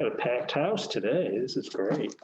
Got a packed house today. This is great.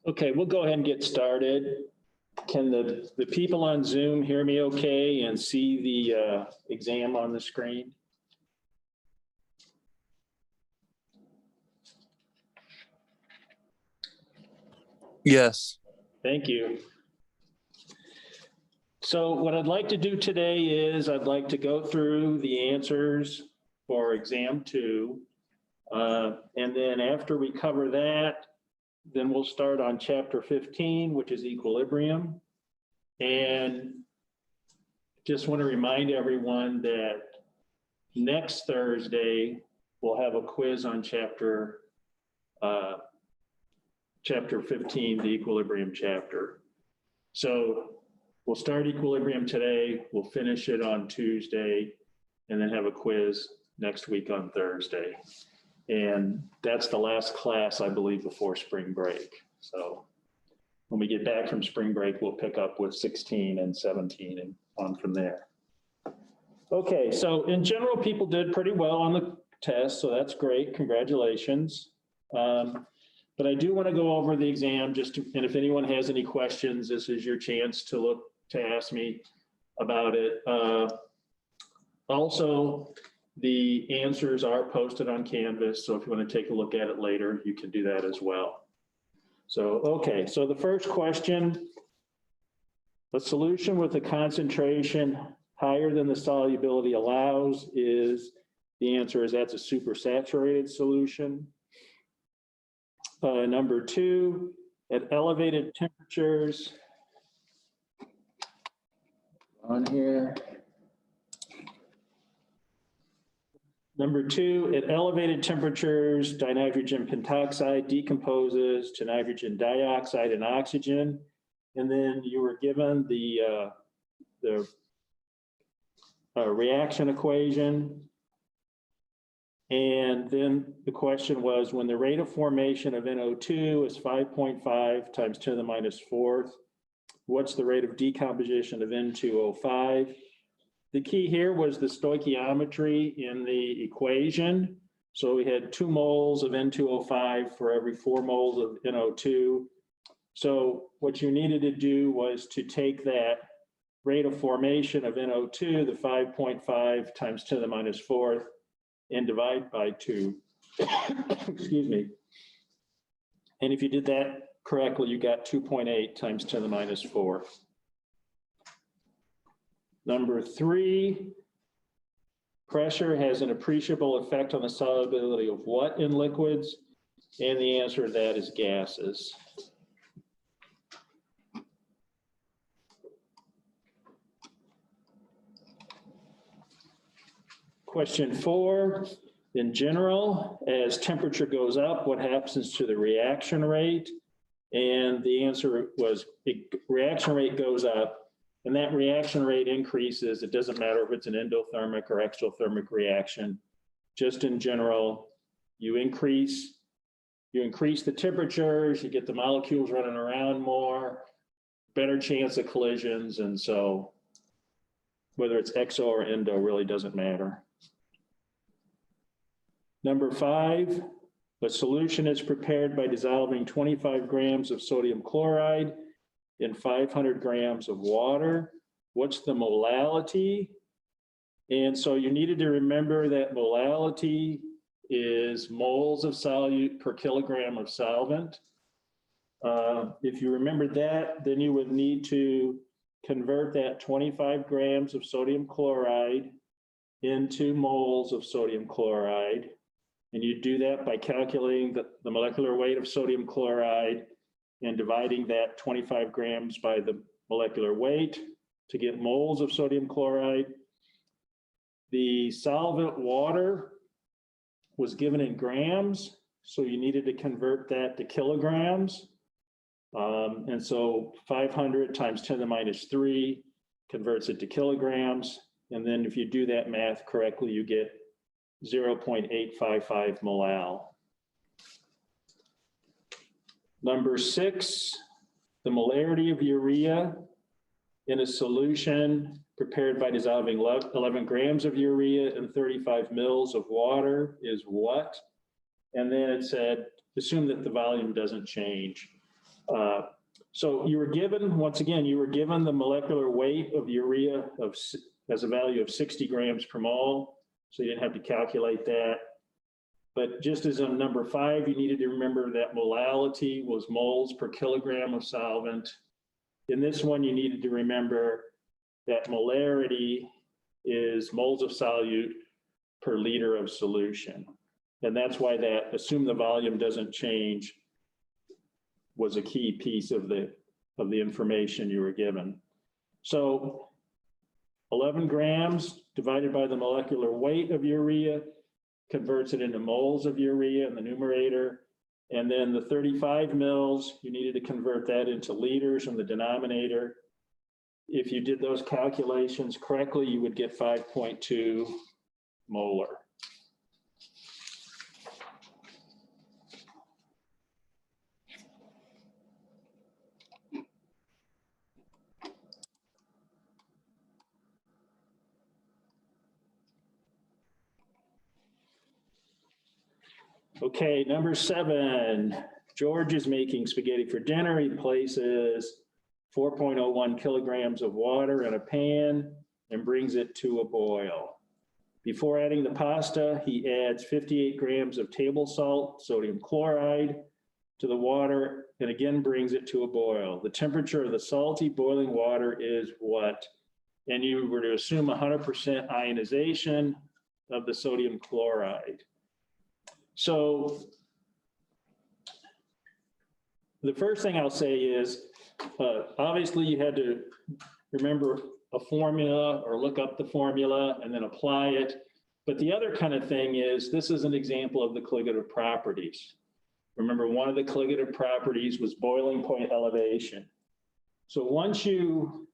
Okay, we'll go ahead and get started. Can the people on Zoom hear me okay and see the exam on the screen? Yes. Thank you. So what I'd like to do today is I'd like to go through the answers for exam 2. And then after we cover that, then we'll start on chapter 15, which is equilibrium. And just want to remind everyone that next Thursday, we'll have a quiz on chapter 15, the equilibrium chapter. So we'll start equilibrium today, we'll finish it on Tuesday, and then have a quiz next week on Thursday. And that's the last class, I believe, before spring break. So when we get back from spring break, we'll pick up with 16 and 17 and on from there. Okay, so in general, people did pretty well on the test, so that's great, congratulations. But I do want to go over the exam and if anyone has any questions, this is your chance to ask me about it. Also, the answers are posted on Canvas, so if you want to take a look at it later, you can do that as well. So, okay, so the first question, a solution with a concentration higher than the solubility allows the answer is that's a supersaturated solution. Number 2, at elevated temperatures, on here. Number 2, at elevated temperatures, dinitrogen pentoxide decomposes to nitrogen dioxide and oxygen. And then you were given the reaction equation. And then the question was, when the rate of formation of NO2 is 5.5 times 10 to the minus 4th, what's the rate of decomposition of N2O5? The key here was the stoichiometry in the equation. So we had 2 moles of N2O5 for every 4 moles of NO2. So what you needed to do was to take that rate of formation of NO2, the 5.5 times 10 to the minus 4th, and divide by 2. Excuse me. And if you did that correctly, you got 2.8 times 10 to the minus 4. Number 3, pressure has an appreciable effect on the solubility of what in liquids? And the answer to that is gases. Question 4, in general, as temperature goes up, what happens to the reaction rate? And the answer was reaction rate goes up, and that reaction rate increases. It doesn't matter if it's an endothermic or exothermic reaction. Just in general, you increase the temperatures, you get the molecules running around more, better chance of collisions, and so whether it's exo or endo really doesn't matter. Number 5, a solution is prepared by dissolving 25 grams of sodium chloride in 500 grams of water. What's the molality? And so you needed to remember that molality is moles of solute per kilogram of solvent. If you remembered that, then you would need to convert that 25 grams of sodium chloride into moles of sodium chloride. And you do that by calculating the molecular weight of sodium chloride and dividing that 25 grams by the molecular weight to get moles of sodium chloride. The solvent water was given in grams, so you needed to convert that to kilograms. And so 500 times 10 to the minus 3 converts it to kilograms. And then if you do that math correctly, you get 0.855 molal. Number 6, the molarity of urea in a solution prepared by dissolving 11 grams of urea in 35 mils of water is what? And then it said, assume that the volume doesn't change. So you were given, once again, you were given the molecular weight of urea as a value of 60 grams per mole. So you didn't have to calculate that. But just as on number 5, you needed to remember that molality was moles per kilogram of solvent. In this one, you needed to remember that molarity is moles of solute per liter of solution. And that's why that assume the volume doesn't change was a key piece of the information you were given. So 11 grams divided by the molecular weight of urea converts it into moles of urea in the numerator. And then the 35 mils, you needed to convert that into liters in the denominator. If you did those calculations correctly, you would get 5.2 molar. Okay, number 7, George is making spaghetti for dinner. He places 4.01 kilograms of water in a pan and brings it to a boil. Before adding the pasta, he adds 58 grams of table salt, sodium chloride, to the water and again brings it to a boil. The temperature of the salty boiling water is what? And you were to assume 100% ionization of the sodium chloride. So the first thing I'll say is, obviously you had to remember a formula or look up the formula and then apply it. But the other kind of thing is, this is an example of the colligative properties. Remember, one of the colligative properties was boiling point elevation. So once you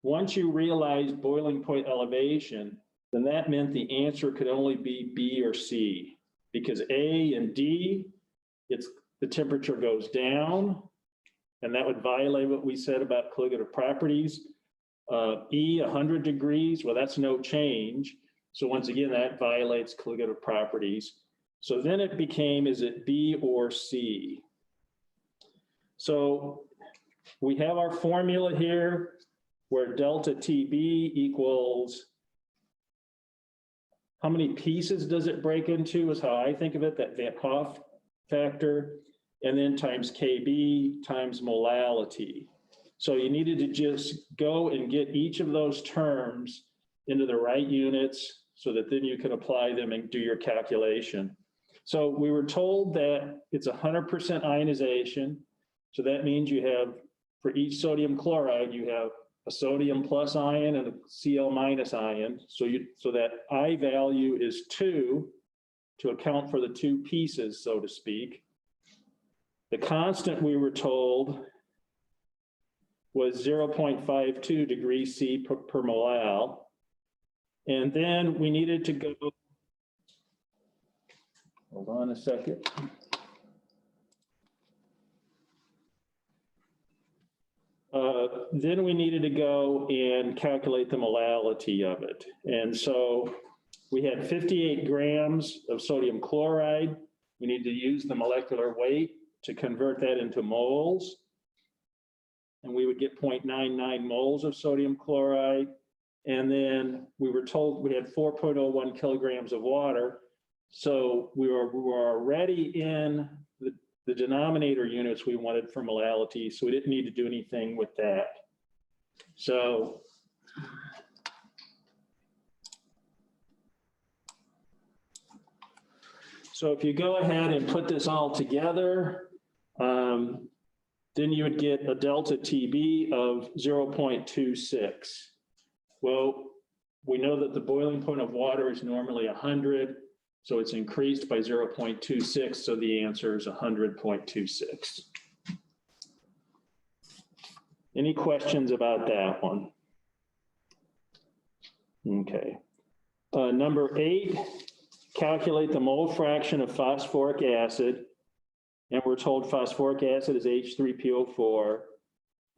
realized boiling point elevation, then that meant the answer could only be B or C. Because A and D, the temperature goes down, and that would violate what we said about colligative properties. E, 100 degrees, well, that's no change. So once again, that violates colligative properties. So then it became, is it B or C? So we have our formula here where delta TB equals, how many pieces does it break into is how I think of it, that Van Hoff factor, and then times KB times molality. So you needed to just go and get each of those terms into the right units so that then you can apply them and do your calculation. So we were told that it's 100% ionization. So that means you have, for each sodium chloride, you have a sodium plus ion and a Cl minus ion. So that I value is 2 to account for the two pieces, so to speak. The constant we were told was 0.52 degrees C per mole. And then we needed to go, hold on a second. Then we needed to go and calculate the molality of it. And so we had 58 grams of sodium chloride. We need to use the molecular weight to convert that into moles. And we would get 0.99 moles of sodium chloride. And then we were told we had 4.01 kilograms of water. So we were already in the denominator units we wanted for molality, so we didn't need to do anything with that. So if you go ahead and put this all together, then you would get a delta TB of 0.26. Well, we know that the boiling point of water is normally 100. So it's increased by 0.26, so the answer is 100.26. Any questions about that one? Okay. Number 8, calculate the mole fraction of phosphoric acid. And we're told phosphoric acid is H3PO4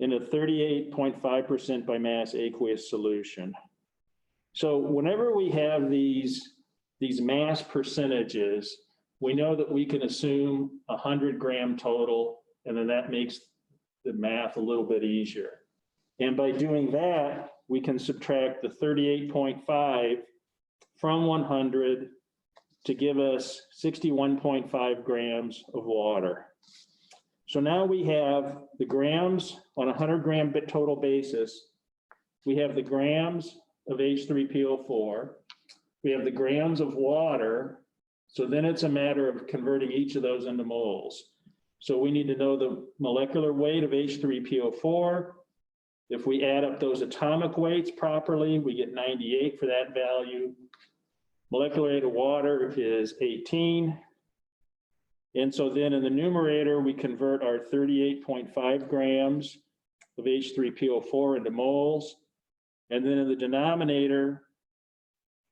in a 38.5% by mass aqueous solution. So whenever we have these mass percentages, we know that we can assume 100 gram total, and then that makes the math a little bit easier. And by doing that, we can subtract the 38.5 from 100 to give us 61.5 grams of water. So now we have the grams on a 100 gram total basis. We have the grams of H3PO4. We have the grams of water. So then it's a matter of converting each of those into moles. So we need to know the molecular weight of H3PO4. If we add up those atomic weights properly, we get 98 for that value. Molecular weight of water is 18. And so then in the numerator, we convert our 38.5 grams of H3PO4 into moles. And then in the denominator,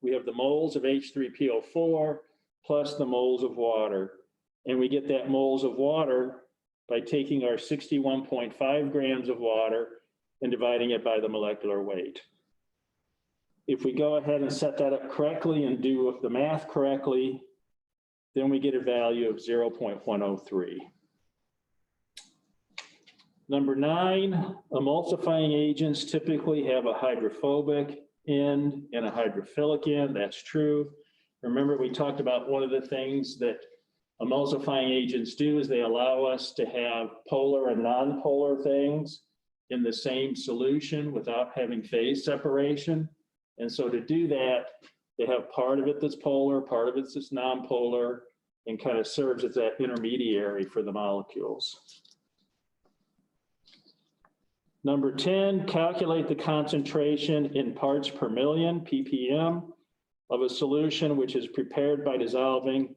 we have the moles of H3PO4 plus the moles of water. And we get that moles of water by taking our 61.5 grams of water and dividing it by the molecular weight. If we go ahead and set that up correctly and do the math correctly, then we get a value of 0.103. Number 9, emulsifying agents typically have a hydrophobic end and a hydrophilic end. That's true. Remember, we talked about one of the things that emulsifying agents do is they allow us to have polar and non-polar things in the same solution without having phase separation. And so to do that, they have part of it that's polar, part of it that's non-polar, and kind of serves as that intermediary for the molecules. Number 10, calculate the concentration in parts per million, ppm, of a solution which is prepared by dissolving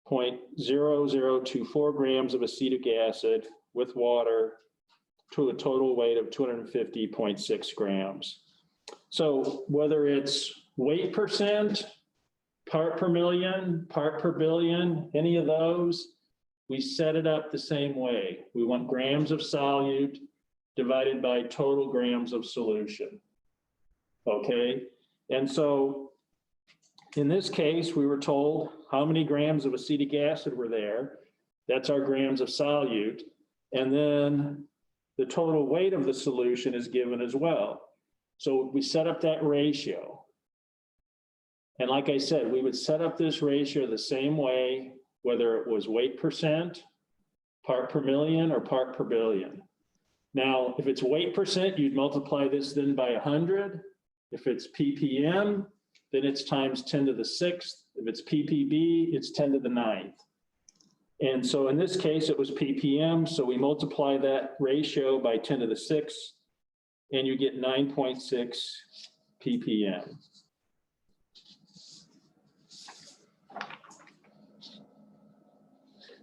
0.0024 grams of acetic acid with water to a total weight of 250.6 grams. So whether it's weight percent, part per million, part per billion, any of those, we set it up the same way. We want grams of solute divided by total grams of solution, okay? And so in this case, we were told how many grams of acetic acid were there. That's our grams of solute. And then the total weight of the solution is given as well. So we set up that ratio. And like I said, we would set up this ratio the same way, whether it was weight percent, part per million, or part per billion. Now, if it's weight percent, you'd multiply this then by 100. If it's ppm, then it's times 10 to the 6th. If it's ppb, it's 10 to the 9th. And so in this case, it was ppm, so we multiply that ratio by 10 to the 6th, and you get 9.6 ppm.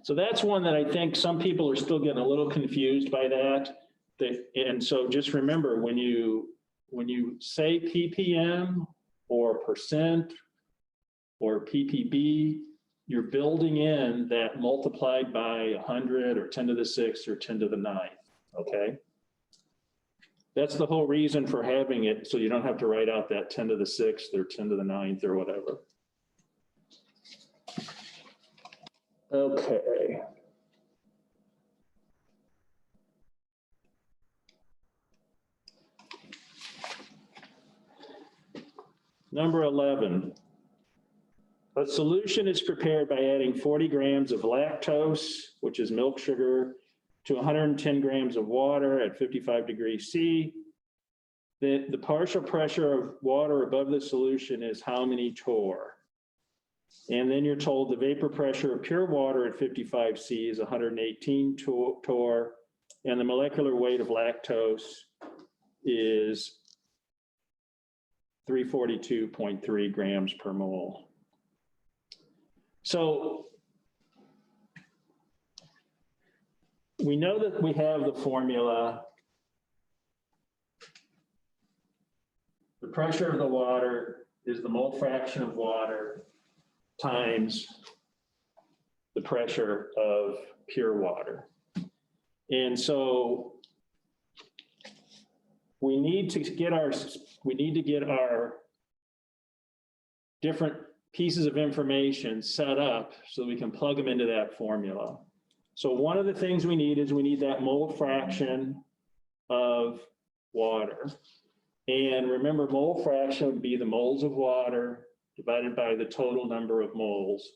So that's one that I think some people are still getting a little confused by that. And so just remember, when you say ppm or percent or ppb, you're building in that multiplied by 100 or 10 to the 6th or 10 to the 9th, okay? That's the whole reason for having it, so you don't have to write out that 10 to the 6th or 10 to the 9th or whatever. Okay. Number 11. A solution is prepared by adding 40 grams of lactose, which is milk sugar, to 110 grams of water at 55 degrees C. The partial pressure of water above the solution is how many torr? And then you're told the vapor pressure of pure water at 55 C is 118 torr, and the molecular weight of lactose is 342.3 grams per mole. So we know that we have the formula. The pressure of the water is the mole fraction of water times the pressure of pure water. And so we need to get our different pieces of information set up so we can plug them into that formula. So one of the things we need is we need that mole fraction of water. And remember, mole fraction would be the moles of water divided by the total number of moles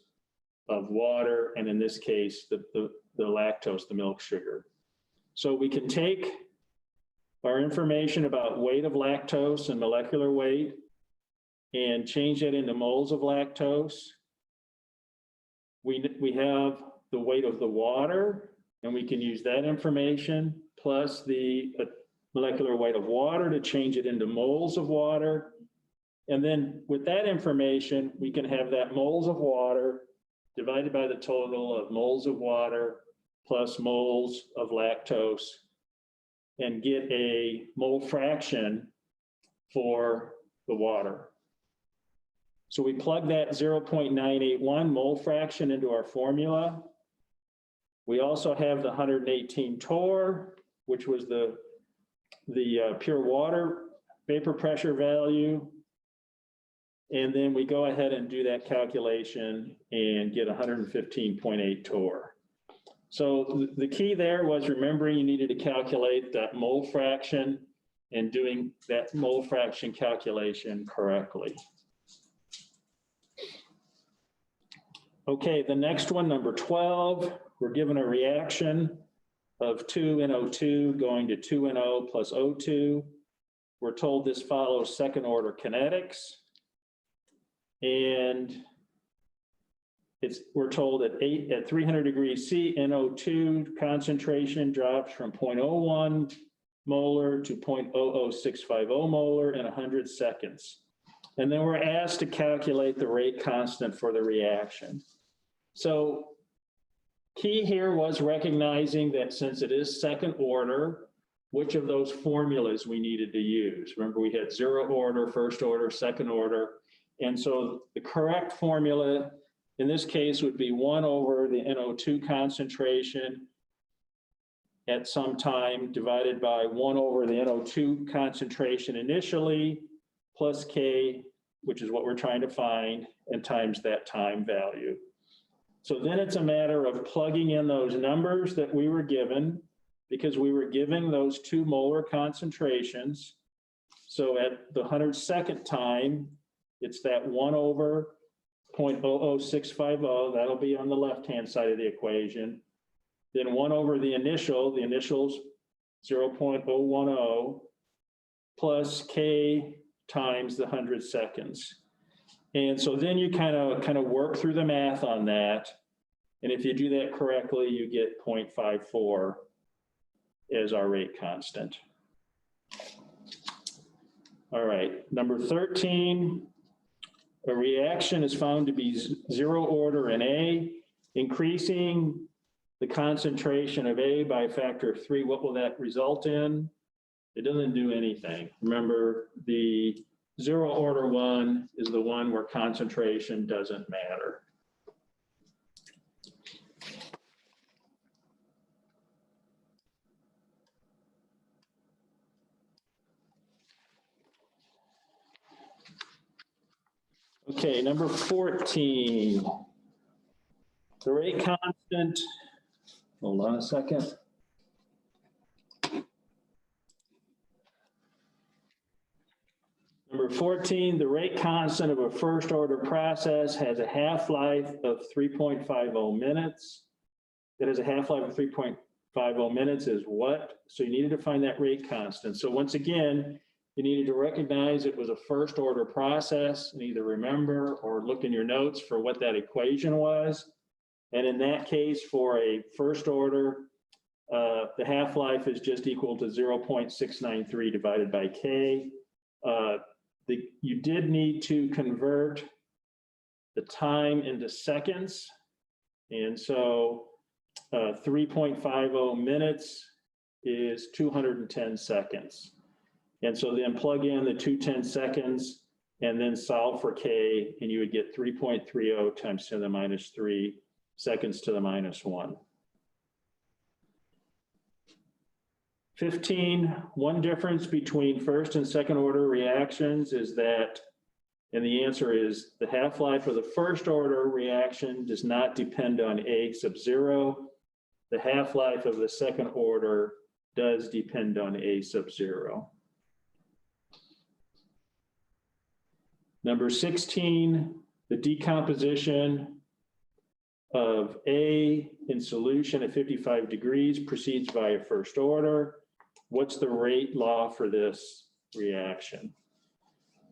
of water, and in this case, the lactose, the milk sugar. So we can take our information about weight of lactose and molecular weight and change that into moles of lactose. We have the weight of the water, and we can use that information plus the molecular weight of water to change it into moles of water. And then with that information, we can have that moles of water divided by the total of moles of water plus moles of lactose and get a mole fraction for the water. So we plug that 0.981 mole fraction into our formula. We also have the 118 torr, which was the pure water vapor pressure value. And then we go ahead and do that calculation and get 115.8 torr. So the key there was remembering you needed to calculate that mole fraction and doing that mole fraction calculation correctly. Okay, the next one, number 12, we're given a reaction of 2NO2 going to 2NO plus O2. We're told this follows second order kinetics. And we're told at 300 degrees C, NO2 concentration drops from 0.01 molar to 0.00650 molar in 100 seconds. And then we're asked to calculate the rate constant for the reaction. So key here was recognizing that since it is second order, which of those formulas we needed to use. Remember, we had zero order, first order, second order. And so the correct formula in this case would be 1 over the NO2 concentration at some time divided by 1 over the NO2 concentration initially plus K, which is what we're trying to find, and times that time value. So then it's a matter of plugging in those numbers that we were given because we were giving those 2 molar concentrations. So at the 102nd time, it's that 1 over 0.00650, that'll be on the left-hand side of the equation. Then 1 over the initials 0.010 plus K times the 100 seconds. And so then you kind of work through the math on that. And if you do that correctly, you get 0.54 as our rate constant. All right, number 13, a reaction is found to be zero order in A, increasing the concentration of A by a factor of 3. What will that result in? It doesn't do anything. Remember, the zero order one is the one where concentration doesn't matter. Okay, number 14. The rate constant, hold on a second. Number 14, the rate constant of a first order process has a half-life of 3.50 minutes. It has a half-life of 3.50 minutes is what? So you needed to find that rate constant. So once again, you needed to recognize it was a first order process and either remember or look in your notes for what that equation was. And in that case, for a first order, the half-life is just equal to 0.693 divided by K. You did need to convert the time into seconds. And so 3.50 minutes is 210 seconds. And so then plug in the 210 seconds and then solve for K, and you would get 3.30 times 10 to the minus 3 seconds to the minus 1. 15, one difference between first and second order reactions is that, and the answer is the half-life of the first order reaction does not depend on A sub 0. The half-life of the second order does depend on A sub 0. Number 16, the decomposition of A in solution at 55 degrees proceeds via first order. What's the rate law for this reaction?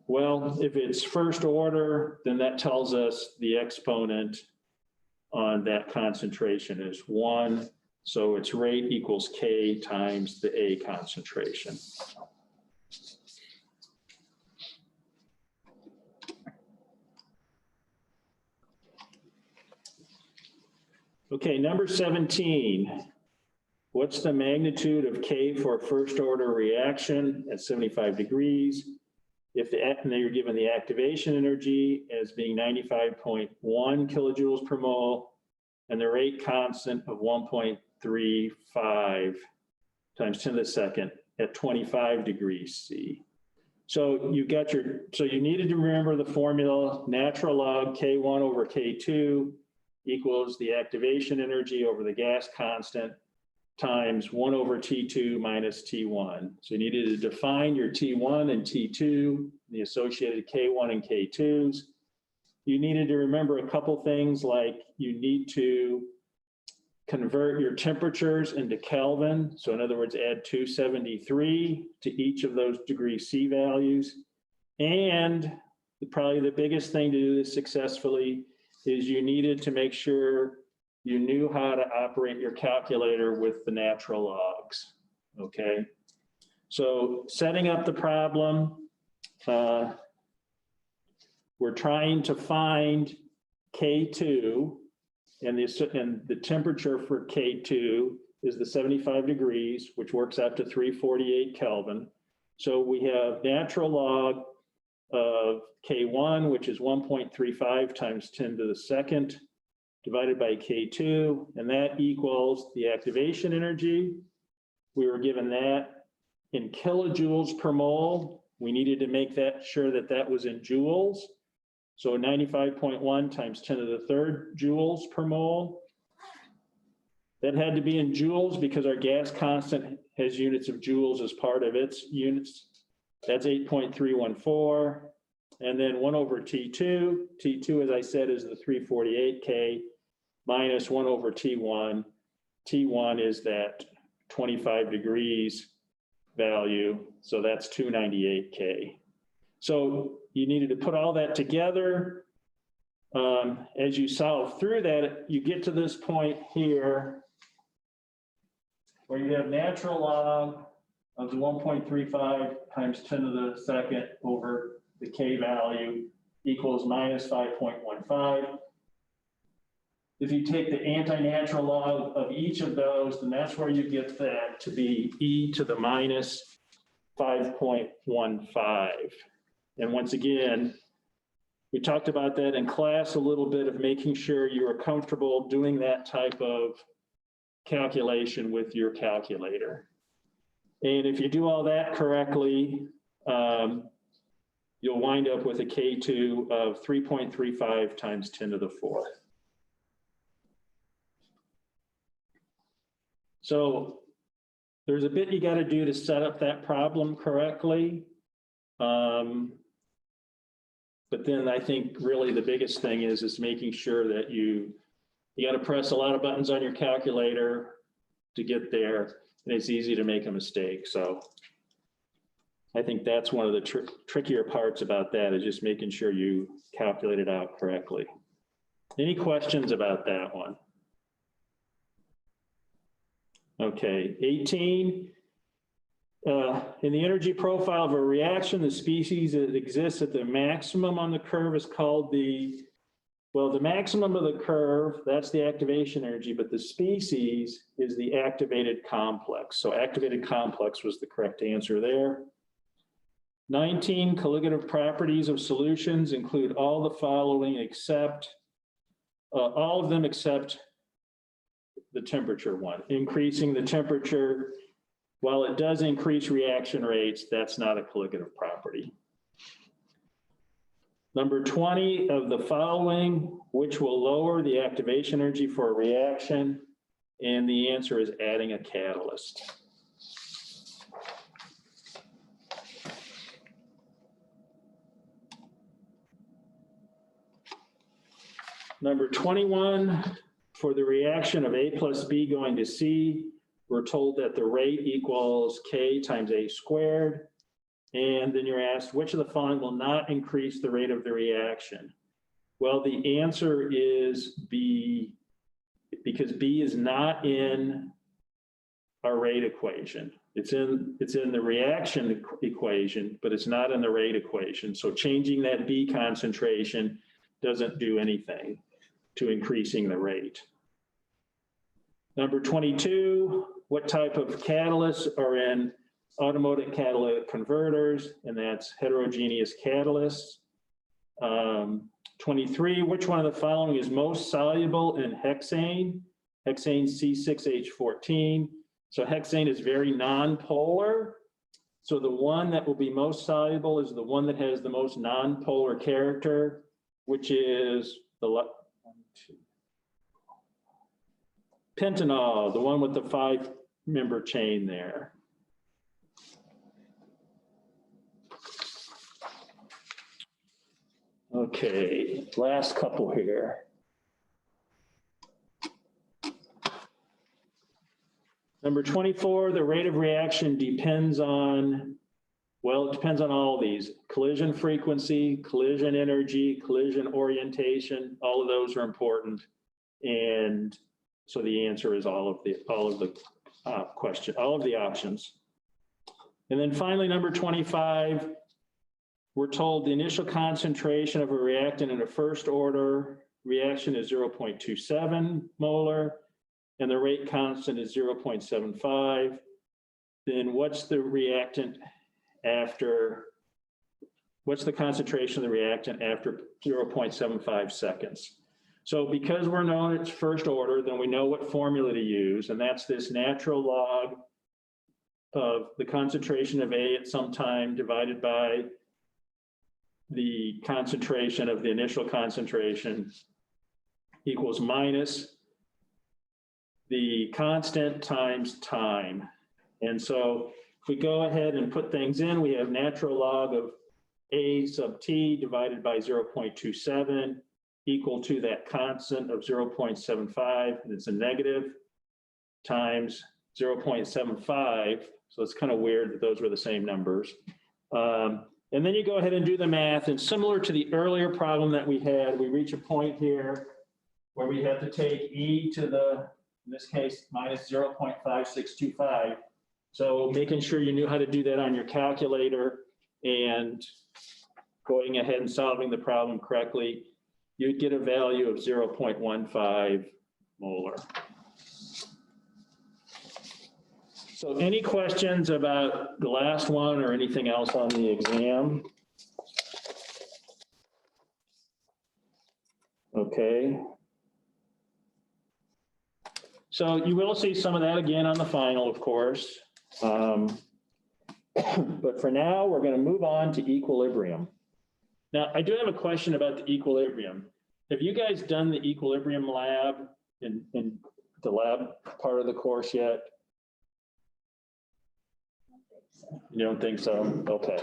Well, if it's first order, then that tells us the exponent on that concentration is 1. So its rate equals K times the A concentration. Okay, number 17. What's the magnitude of K for a first order reaction at 75 degrees? If you're given the activation energy as being 95.1 kilojoules per mole and the rate constant of 1.35 times 10 to the second at 25 degrees C. So you needed to remember the formula, natural log K1 over K2 equals the activation energy over the gas constant times 1 over T2 minus T1. So you needed to define your T1 and T2, the associated K1 and K2s. You needed to remember a couple things like you need to convert your temperatures into Kelvin. So in other words, add 273 to each of those degree C values. And probably the biggest thing to do this successfully is you needed to make sure you knew how to operate your calculator with the natural logs, okay? So setting up the problem, we're trying to find K2, and the temperature for K2 is the 75 degrees, which works out to 348 Kelvin. So we have natural log of K1, which is 1.35 times 10 to the second, divided by K2, and that equals the activation energy. We were given that in kilojoules per mole. We needed to make sure that that was in joules. So 95.1 times 10 to the third joules per mole. That had to be in joules because our gas constant has units of joules as part of its units. That's 8.314. And then 1 over T2. T2, as I said, is the 348K minus 1 over T1. T1 is that 25 degrees value. So that's 298K. So you needed to put all that together. As you solve through that, you get to this point here where you have natural log of the 1.35 times 10 to the second over the K value equals minus 5.15. If you take the anti-natural log of each of those, then that's where you get that to be e to the minus 5.15. And once again, we talked about that in class a little bit of making sure you are comfortable doing that type of calculation with your calculator. And if you do all that correctly, you'll wind up with a K2 of 3.35 times 10 to the fourth. So there's a bit you got to do to set up that problem correctly. But then I think really the biggest thing is making sure that you got to press a lot of buttons on your calculator to get there, and it's easy to make a mistake. So I think that's one of the trickier parts about that, is just making sure you calculate it out correctly. Any questions about that one? Okay, 18. In the energy profile of a reaction, the species that exists at the maximum on the curve is called the maximum of the curve, that's the activation energy, but the species is the activated complex. So activated complex was the correct answer there. 19, colligative properties of solutions include all the following except, all of them except the temperature one. Increasing the temperature, while it does increase reaction rates, that's not a colligative property. Number 20, of the following, which will lower the activation energy for a reaction? And the answer is adding a catalyst. Number 21, for the reaction of A plus B going to C, we're told that the rate equals K times A squared. And then you're asked, which of the following will not increase the rate of the reaction? Well, the answer is B, because B is not in our rate equation. It's in the reaction equation, but it's not in the rate equation. So changing that B concentration doesn't do anything to increasing the rate. Number 22, what type of catalysts are in automotive catalytic converters? And that's heterogeneous catalysts. 23, which one of the following is most soluble in hexane? Hexane C6H14. So hexane is very non-polar. So the one that will be most soluble is the one that has the most non-polar character, which is the pentanol, the one with the 5-member chain there. Okay, last couple here. Number 24, the rate of reaction depends on, well, it depends on all these: collision frequency, collision energy, collision orientation. All of those are important. And so the answer is all of the options. And then finally, number 25, we're told the initial concentration of a reactant in a first order reaction is 0.27 molar, and the rate constant is 0.75. Then what's the reactant after, what's the concentration of the reactant after 0.75 seconds? So because we're known it's first order, then we know what formula to use, and that's this natural log of the concentration of A at some time divided by the concentration of the initial concentration equals minus the constant times time. And so if we go ahead and put things in, we have natural log of A sub t divided by 0.27 equal to that constant of 0.75, and it's a negative, times 0.75. So it's kind of weird that those were the same numbers. And then you go ahead and do the math, and similar to the earlier problem that we had, we reach a point here where we have to take e to the, in this case, minus 0.5625 So making sure you knew how to do that on your calculator and going ahead and solving the problem correctly, you'd get a value of 0.15 molar. So any questions about the last one or anything else on the exam? Okay. So you will see some of that again on the final, of course. But for now, we're going to move on to equilibrium. Now, I do have a question about the equilibrium. Have you guys done the equilibrium lab in the lab part of the course yet? You don't think so? Okay.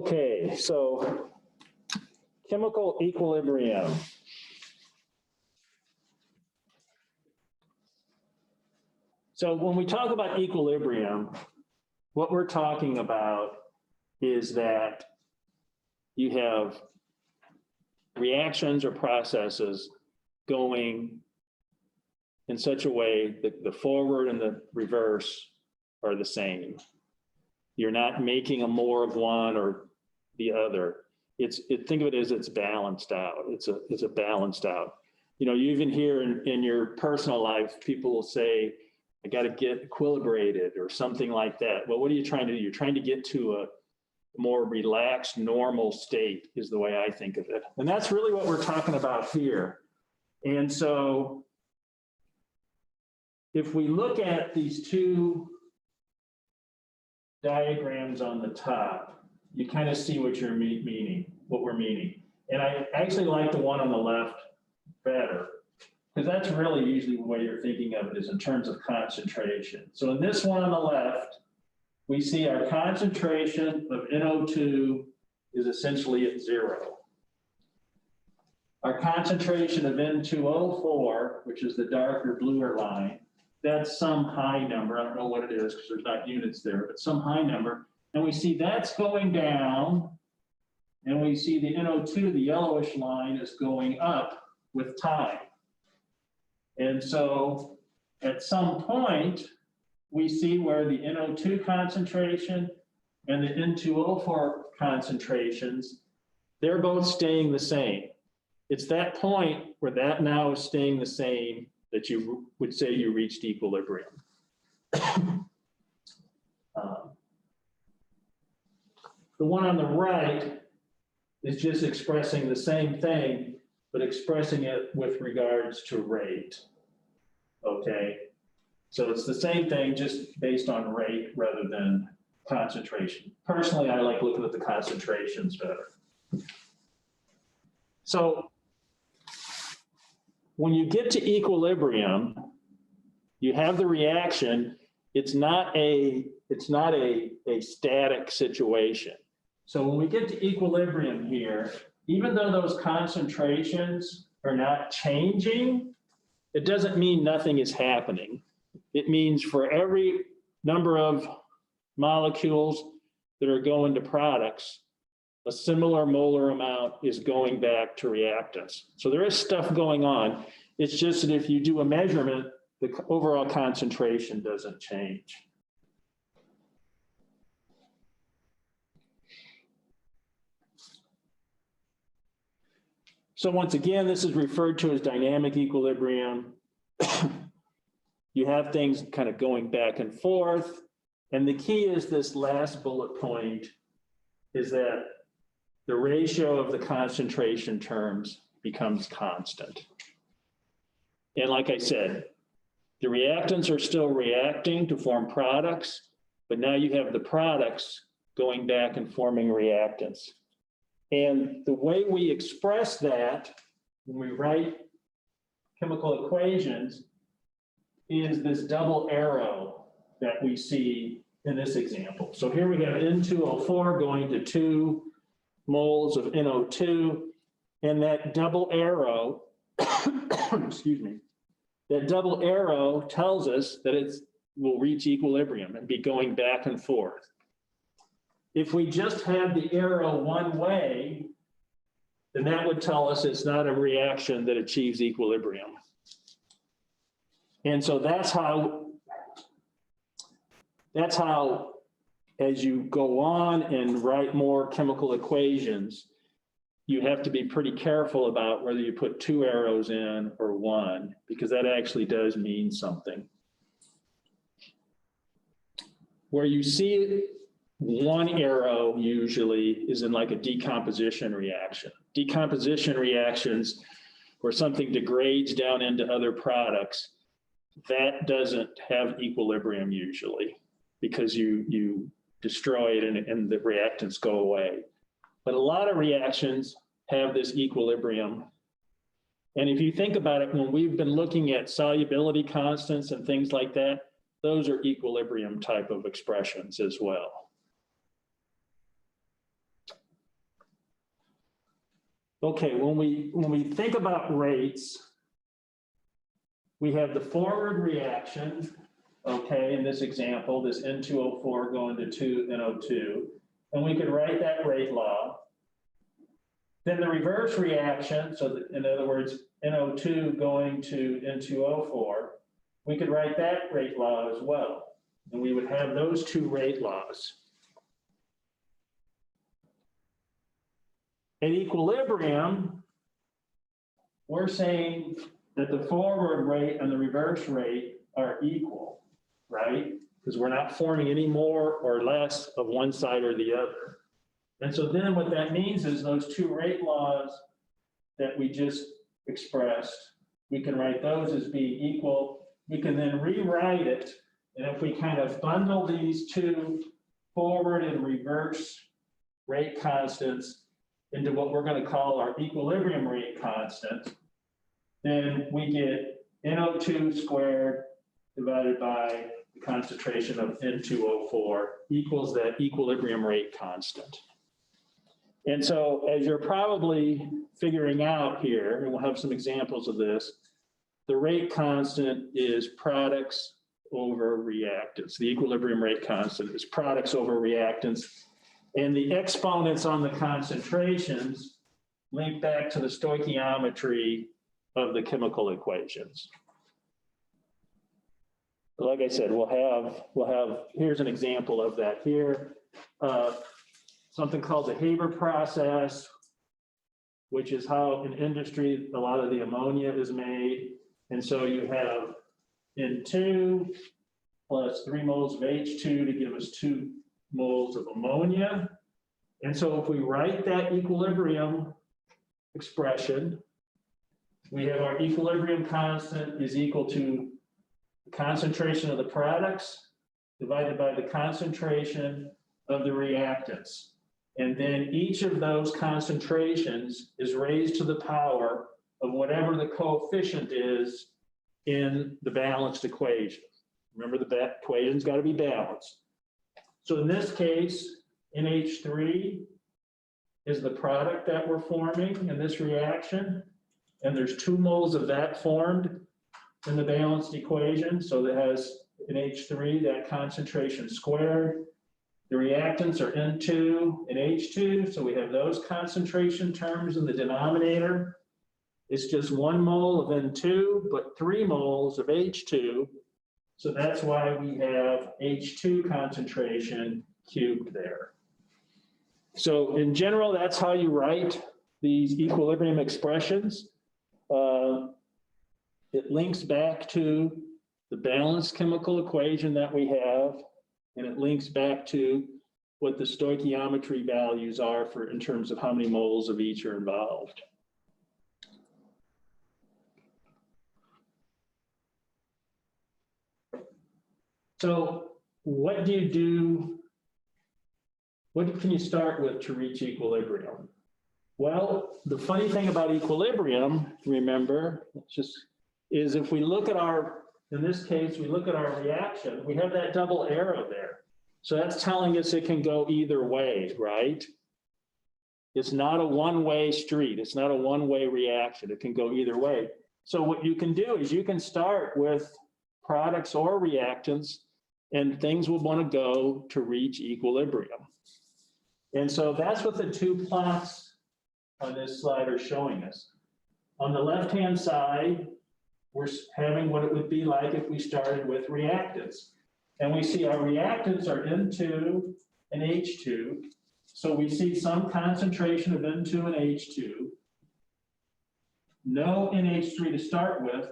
Okay, so chemical equilibrium. So when we talk about equilibrium, what we're talking about is that you have reactions or processes going in such a way that the forward and the reverse are the same. You're not making a more of one or the other. Think of it as it's balanced out. It's a balanced out. You know, you even hear in your personal life, people will say, I got to get equilibrated or something like that. Well, what are you trying to do? You're trying to get to a more relaxed, normal state is the way I think of it. And that's really what we're talking about here. And so if we look at these two diagrams on the top, you kind of see what you're meaning, what we're meaning. And I actually like the one on the left better, because that's really usually the way you're thinking of it is in terms of concentration. So in this one on the left, we see our concentration of NO2 is essentially at 0. Our concentration of N2O4, which is the darker bluer line, that's some high number. I don't know what it is because there's not units there, but some high number. And we see that's going down, and we see the NO2, the yellowish line, is going up with time. And so at some point, we see where the NO2 concentration and the N2O4 concentrations, they're both staying the same. It's that point where that now is staying the same that you would say you reached equilibrium. The one on the right is just expressing the same thing, but expressing it with regards to rate, okay? So it's the same thing, just based on rate rather than concentration. Personally, I like looking at the concentrations better. So when you get to equilibrium, you have the reaction. It's not a static situation. So when we get to equilibrium here, even though those concentrations are not changing, it doesn't mean nothing is happening. It means for every number of molecules that are going to products, a similar molar amount is going back to reactants. So there is stuff going on. It's just that if you do a measurement, the overall concentration doesn't change. So once again, this is referred to as dynamic equilibrium. You have things kind of going back and forth. And the key is this last bullet point is that the ratio of the concentration terms becomes constant. And like I said, the reactants are still reacting to form products, but now you have the products going back and forming reactants. And the way we express that when we write chemical equations is this double arrow that we see in this example. So here we have N2O4 going to 2 moles of NO2, and that double arrow, excuse me, that double arrow tells us that it will reach equilibrium and be going back and forth. If we just had the arrow one way, then that would tell us it's not a reaction that achieves equilibrium. And so that's how, as you go on and write more chemical equations, you have to be pretty careful about whether you put 2 arrows in or 1, because that actually does mean something. Where you see 1 arrow usually is in like a decomposition reaction. Decomposition reactions where something degrades down into other products, that doesn't have equilibrium usually, because you destroy it and the reactants go away. But a lot of reactions have this equilibrium. And if you think about it, when we've been looking at solubility constants and things like that, those are equilibrium type of expressions as well. Okay, when we think about rates, we have the forward reaction, okay, in this example, this N2O4 going to 2NO2, and we could write that rate law. Then the reverse reaction, so that, in other words, NO2 going to N2O4, we could write that rate law as well. And we would have those 2 rate laws. At equilibrium, we're saying that the forward rate and the reverse rate are equal, right? Because we're not forming any more or less of one side or the other. And so then what that means is those 2 rate laws that we just expressed, we can write those as being equal. We can then rewrite it. And if we kind of bundle these 2 forward and reverse rate constants into what we're going to call our equilibrium rate constant, then we get NO2 squared divided by the concentration of N2O4 equals that equilibrium rate constant. And so as you're probably figuring out here, and we'll have some examples of this, the rate constant is products over reactants. The equilibrium rate constant is products over reactants. And the exponents on the concentrations link back to the stoichiometry of the chemical equations. Like I said, we'll have, here's an example of that here. Something called the Haber process, which is how in industry, a lot of the ammonia is made. And so you have N2 plus 3 moles of H2 to give us 2 moles of ammonia. And so if we write that equilibrium expression, we have our equilibrium constant is equal to the concentration of the products divided by the concentration of the reactants. And then each of those concentrations is raised to the power of whatever the coefficient is in the balanced equation. Remember, the equation's got to be balanced. So in this case, NH3 is the product that we're forming in this reaction. And there's 2 moles of that formed in the balanced equation. So that has NH3, that concentration squared. The reactants are N2 and H2. So we have those concentration terms in the denominator. It's just 1 mole of N2, but 3 moles of H2. So that's why we have H2 concentration cubed there. So in general, that's how you write these equilibrium expressions. It links back to the balanced chemical equation that we have, and it links back to what the stoichiometry values are for in terms of how many moles of each are involved. So what do you do? What can you start with to reach equilibrium? Well, the funny thing about equilibrium, remember, is if we look at our, in this case, we look at our reaction, we have that double arrow there. So that's telling us it can go either way, right? It's not a one-way street. It's not a one-way reaction. It can go either way. So what you can do is you can start with products or reactants, and things will want to go to reach equilibrium. And so that's what the two plots on this slide are showing us. On the left-hand side, we're having what it would be like if we started with reactants. And we see our reactants are N2 and H2. So we see some concentration of N2 and H2. No NH3 to start with.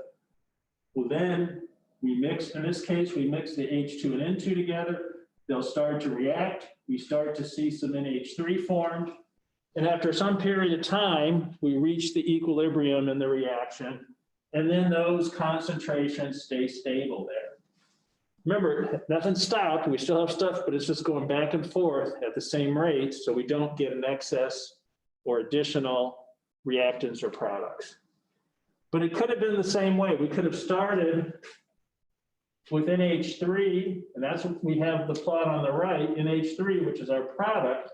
Well, then we mix, in this case, we mix the H2 and N2 together. They'll start to react. We start to see some NH3 formed. And after some period of time, we reach the equilibrium in the reaction. And then those concentrations stay stable there. Remember, nothing stopped. We still have stuff, but it's just going back and forth at the same rate, so we don't get an excess or additional reactants or products. But it could have been the same way. We could have started with NH3, and that's what we have the plot on the right, NH3, which is our product.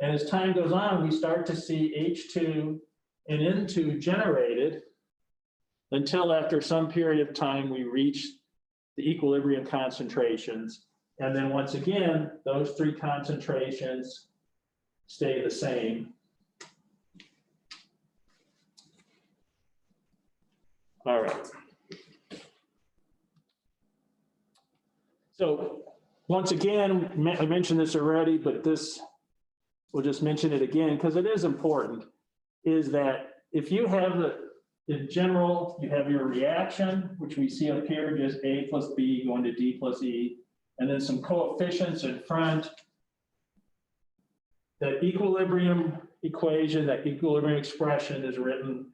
And as time goes on, we start to see H2 and N2 generated until after some period of time, we reach the equilibrium concentrations. And then once again, those three concentrations stay the same. All right. So once again, I mentioned this already, but this, we'll just mention it again because it is important, is that if you have in general, you have your reaction, which we see up here, just A plus B going to D plus E, and then some coefficients in front. That equilibrium equation, that equilibrium expression is written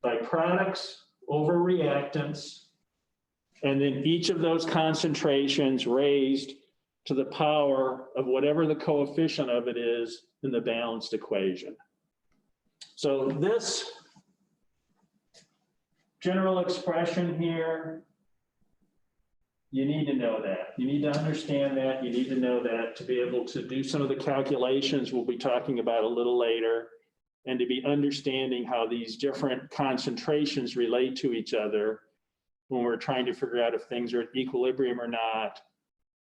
by products over reactants, and then each of those concentrations raised to the power of whatever the coefficient of it is in the balanced equation. So this general expression here, you need to know that. You need to understand that. You need to know that to be able to do some of the calculations we'll be talking about a little later, and to be understanding how these different concentrations relate to each other when we're trying to figure out if things are at equilibrium or not,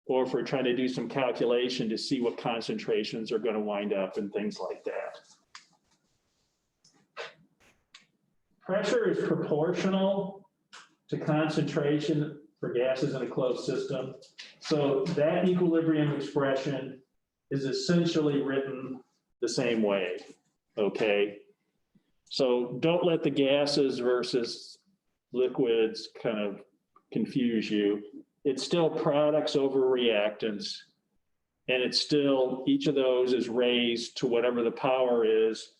or if we're trying to do some calculation to see what concentrations are going to wind up and things like that. Pressure is proportional to concentration for gases in a closed system. So that equilibrium expression is essentially written the same way, okay? So don't let the gases versus liquids kind of confuse you. It's still products over reactants, and it's still, each of those is raised to whatever the power is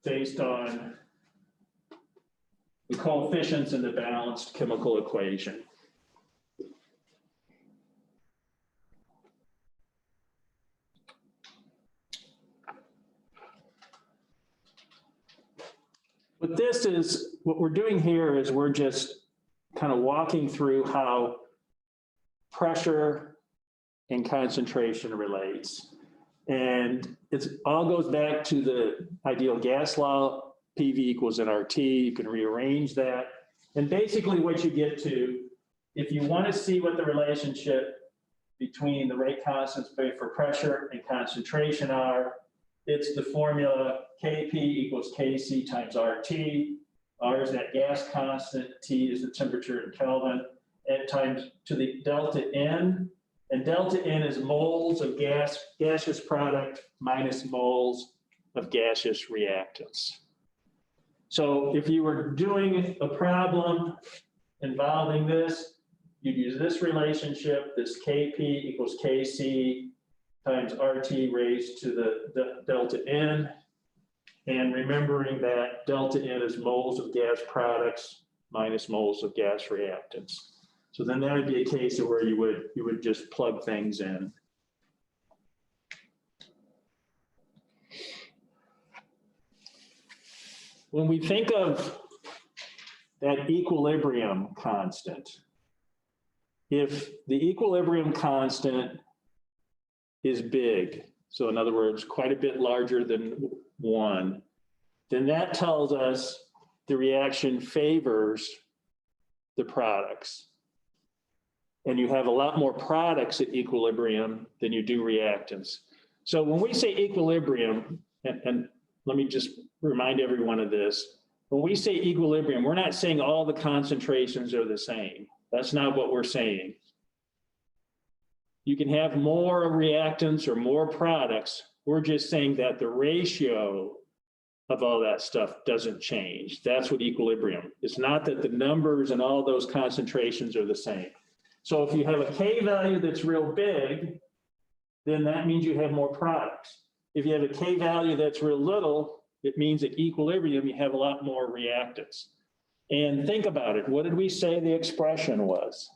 based on the coefficients in the balanced chemical equation. But this is, what we're doing here is we're just kind of walking through how pressure and concentration relates. And it all goes back to the ideal gas law, PV equals nRT. You can rearrange that. And basically what you get to, if you want to see what the relationship between the rate constants for pressure and concentration are, it's the formula Kp equals Kc times RT. R is that gas constant, T is the temperature in Kelvin, and times to the delta N. And delta N is moles of gaseous product minus moles of gaseous reactants. So if you were doing a problem involving this, you'd use this relationship, this Kp equals Kc times RT raised to the delta N. And remembering that delta N is moles of gas products minus moles of gas reactants. So then that would be a case of where you would just plug things in. When we think of that equilibrium constant, if the equilibrium constant is big, so in other words, quite a bit larger than 1, then that tells us the reaction favors the products. And you have a lot more products at equilibrium than you do reactants. So when we say equilibrium, and let me just remind everyone of this, when we say equilibrium, we're not saying all the concentrations are the same. That's not what we're saying. You can have more reactants or more products. We're just saying that the ratio of all that stuff doesn't change. That's what equilibrium. It's not that the numbers and all those concentrations are the same. So if you have a K value that's real big, then that means you have more products. If you have a K value that's real little, it means at equilibrium, you have a lot more reactants. And think about it. What did we say the expression was?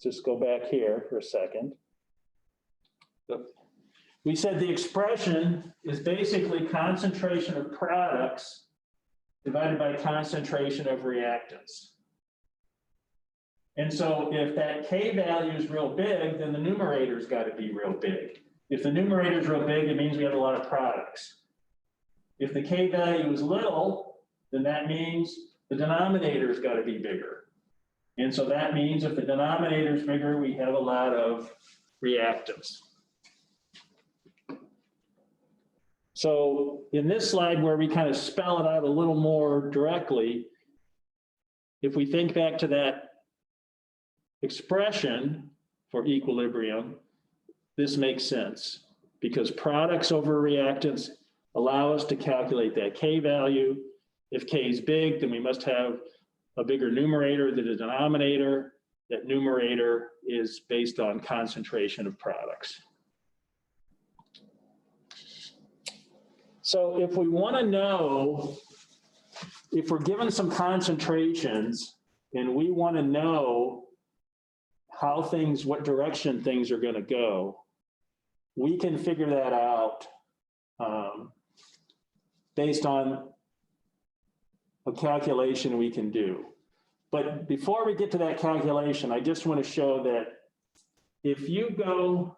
Just go back here for a second. We said the expression is basically concentration of products divided by concentration of reactants. And so if that K value is real big, then the numerator's got to be real big. If the numerator's real big, it means we have a lot of products. If the K value is little, then that means the denominator's got to be bigger. And so that means if the denominator's bigger, we have a lot of reactants. So in this slide where we kind of spell it out a little more directly, if we think back to that expression for equilibrium, this makes sense because products over reactants allow us to calculate that K value. If K is big, then we must have a bigger numerator than the denominator. That numerator is based on concentration of products. So if we want to know, if we're given some concentrations and we want to know how things, what direction things are going to go, we can figure that out based on a calculation we can do. But before we get to that calculation, I just want to show that if you go,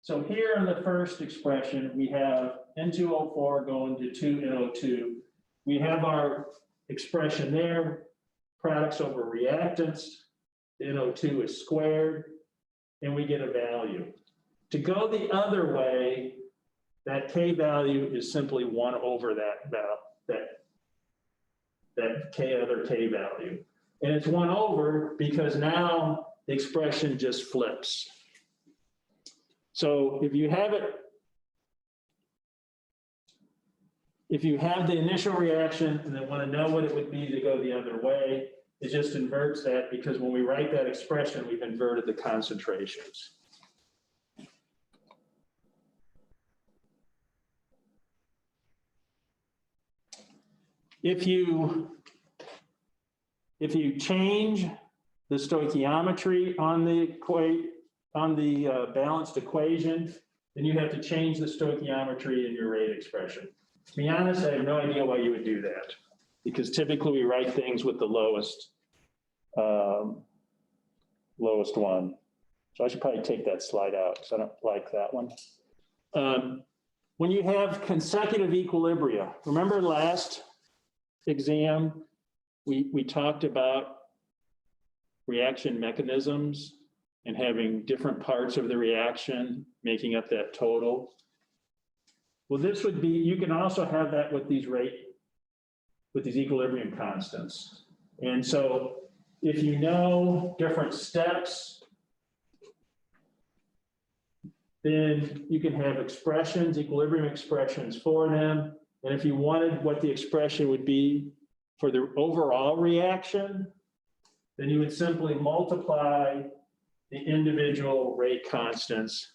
so here in the first expression, we have N2O4 going to 2NO2. We have our expression there, products over reactants. NO2 is squared, and we get a value. To go the other way, that K value is simply 1 over that other K value. And it's 1 over because now the expression just flips. So if you have it, if you have the initial reaction and then want to know what it would be to go the other way, it just inverts that because when we write that expression, we've inverted the concentrations. If you change the stoichiometry on the balanced equation, then you have to change the stoichiometry in your rate expression. To be honest, I have no idea why you would do that, because typically we write things with the lowest one. So I should probably take that slide out because I don't like that one. When you have consecutive equilibria, remember last exam, we talked about reaction mechanisms and having different parts of the reaction making up that total. Well, this would be, you can also have that with these equilibrium constants. And so if you know different steps, then you can have expressions, equilibrium expressions for them. And if you wanted what the expression would be for the overall reaction, then you would simply multiply the individual rate constants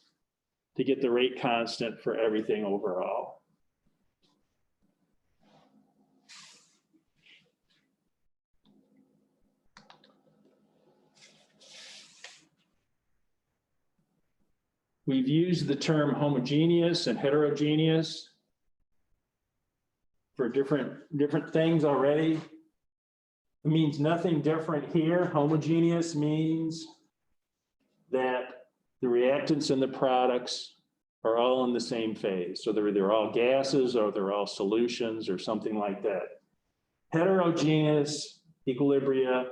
to get the rate constant for everything overall. We've used the term homogeneous and heterogeneous for different things already. It means nothing different here. Homogeneous means that the reactants and the products are all in the same phase. So they're all gases or they're all solutions or something like that. Heterogeneous equilibria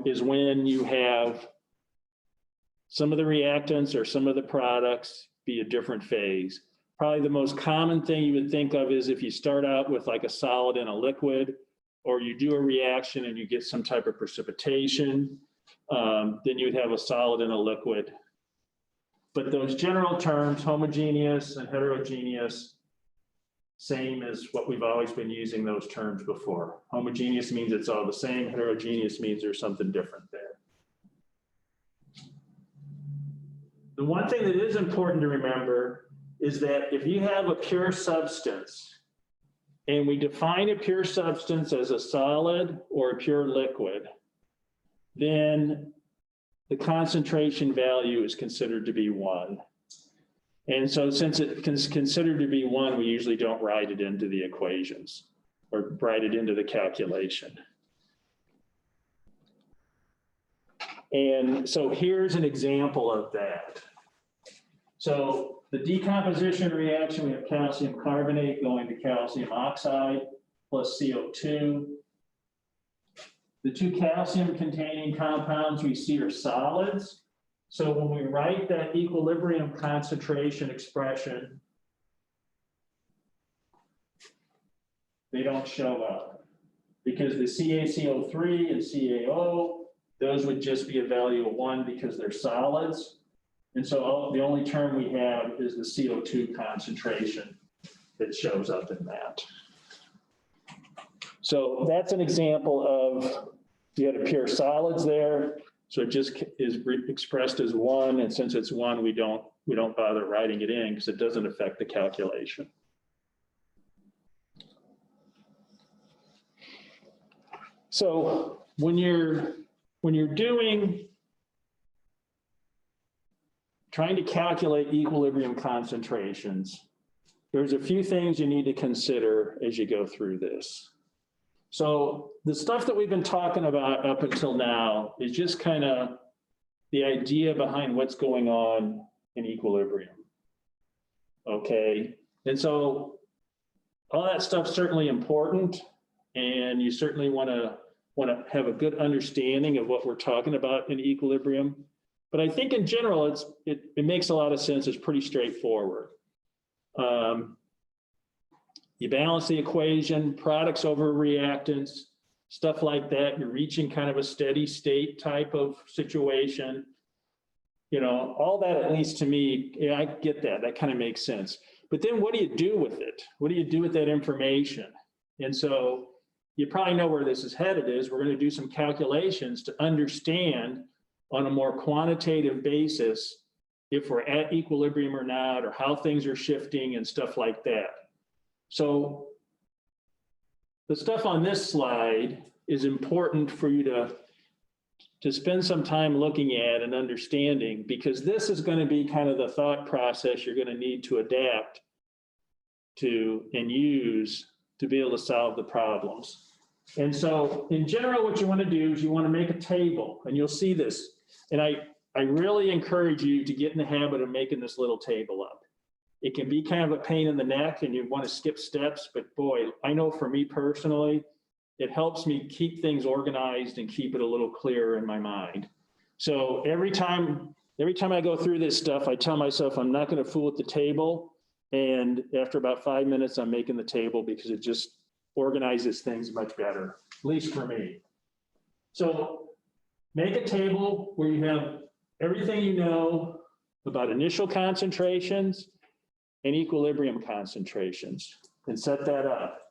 is when you have some of the reactants or some of the products be a different phase. Probably the most common thing you would think of is if you start out with like a solid and a liquid, or you do a reaction and you get some type of precipitation, then you'd have a solid and a liquid. But those general terms, homogeneous and heterogeneous, same as what we've always been using those terms before. Homogeneous means it's all the same. Heterogeneous means there's something different there. The one thing that is important to remember is that if you have a pure substance, and we define a pure substance as a solid or a pure liquid, then the concentration value is considered to be 1. And so since it's considered to be 1, we usually don't write it into the equations or write it into the calculation. And so here's an example of that. So the decomposition reaction, we have calcium carbonate going to calcium oxide plus CO2. The 2 calcium containing compounds we see are solids. So when we write that equilibrium concentration expression, they don't show up because the CaCO3 and CaO, those would just be a value of 1 because they're solids. And so the only term we have is the CO2 concentration that shows up in that. So that's an example of, you had a pure solids there. So it just is expressed as 1. And since it's 1, we don't bother writing it in because it doesn't affect the calculation. So when you're trying to calculate equilibrium concentrations, there's a few things you need to consider as you go through this. So the stuff that we've been talking about up until now is just kind of the idea behind what's going on in equilibrium. Okay, and so all that stuff's certainly important, and you certainly want to have a good understanding of what we're talking about in equilibrium. But I think in general, it makes a lot of sense. It's pretty straightforward. You balance the equation, products over reactants, stuff like that. You're reaching kind of a steady state type of situation. You know, all that, at least to me, yeah, I get that. That kind of makes sense. But then what do you do with it? What do you do with that information? And so you probably know where this is headed is. We're going to do some calculations to understand on a more quantitative basis if we're at equilibrium or not, or how things are shifting and stuff like that. So the stuff on this slide is important for you to spend some time looking at and understanding, because this is going to be kind of the thought process you're going to need to adapt to and use to be able to solve the problems. And so in general, what you want to do is you want to make a table, and you'll see this. And I really encourage you to get in the habit of making this little table up. It can be kind of a pain in the neck and you want to skip steps, but boy, I know for me personally, it helps me keep things organized and keep it a little clearer in my mind. So every time I go through this stuff, I tell myself I'm not going to fool with the table. And after about 5 minutes, I'm making the table because it just organizes things much better, at least for me. So make a table where you have everything you know about initial concentrations and equilibrium concentrations, and set that up.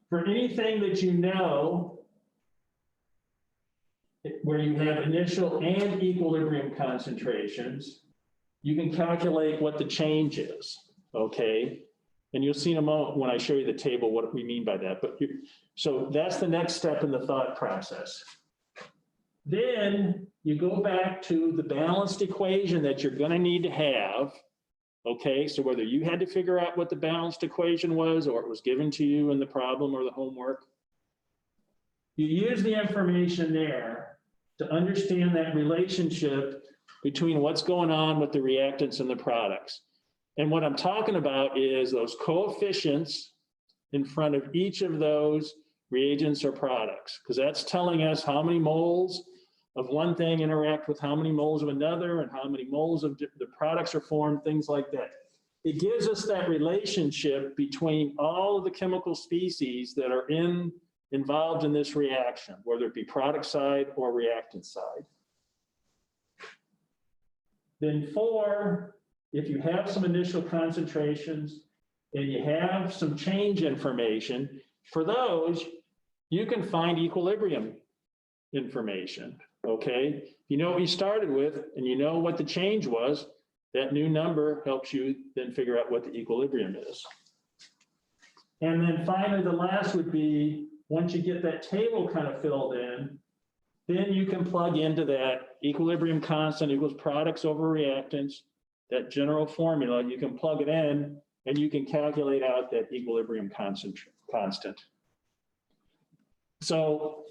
For anything that you know, where you have initial and equilibrium concentrations, you can calculate what the change is, okay? And you'll see in a moment when I show you the table what we mean by that. But so that's the next step in the thought process. Then you go back to the balanced equation that you're going to need to have. Okay, so whether you had to figure out what the balanced equation was or it was given to you in the problem or the homework, you use the information there to understand that relationship between what's going on with the reactants and the products. And what I'm talking about is those coefficients in front of each of those reagents or products, because that's telling us how many moles of one thing interact with how many moles of another and how many moles of the products are formed, things like that. It gives us that relationship between all of the chemical species that are involved in this reaction, whether it be product side or reactant side. Then 4, if you have some initial concentrations and you have some change information, for those, you can find equilibrium information, okay? You know what you started with and you know what the change was, that new number helps you then figure out what the equilibrium is. And then finally, the last would be, once you get that table kind of filled in, then you can plug into that equilibrium constant equals products over reactants, that general formula, you can plug it in and you can calculate out that equilibrium constant. So,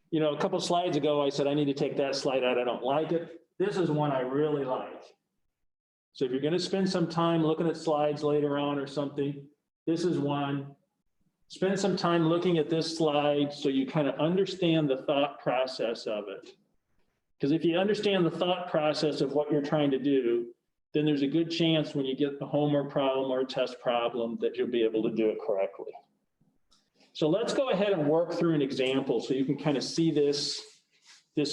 you know, a couple slides ago, I said, I need to take that slide out. I don't like it. This is one I really like. So if you're going to spend some time looking at slides later on or something, this is one. Spend some time looking at this slide so you kind of understand the thought process of it. Because if you understand the thought process of what you're trying to do, then there's a good chance when you get the homework problem or a test problem that you'll be able to do it correctly. So let's go ahead and work through an example so you can kind of see this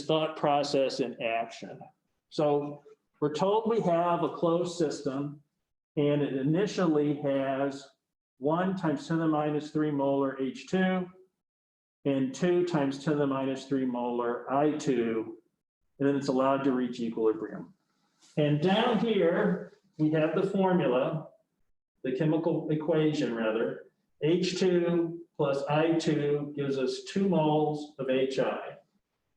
thought process in action. So we're told we have a closed system and it initially has 1 × 10⁻³ molar H2 and 2 × 10⁻³ molar I2, and then it's allowed to reach equilibrium. And down here, we have the formula, the chemical equation rather, H2 plus I2 gives us 2 moles of HI.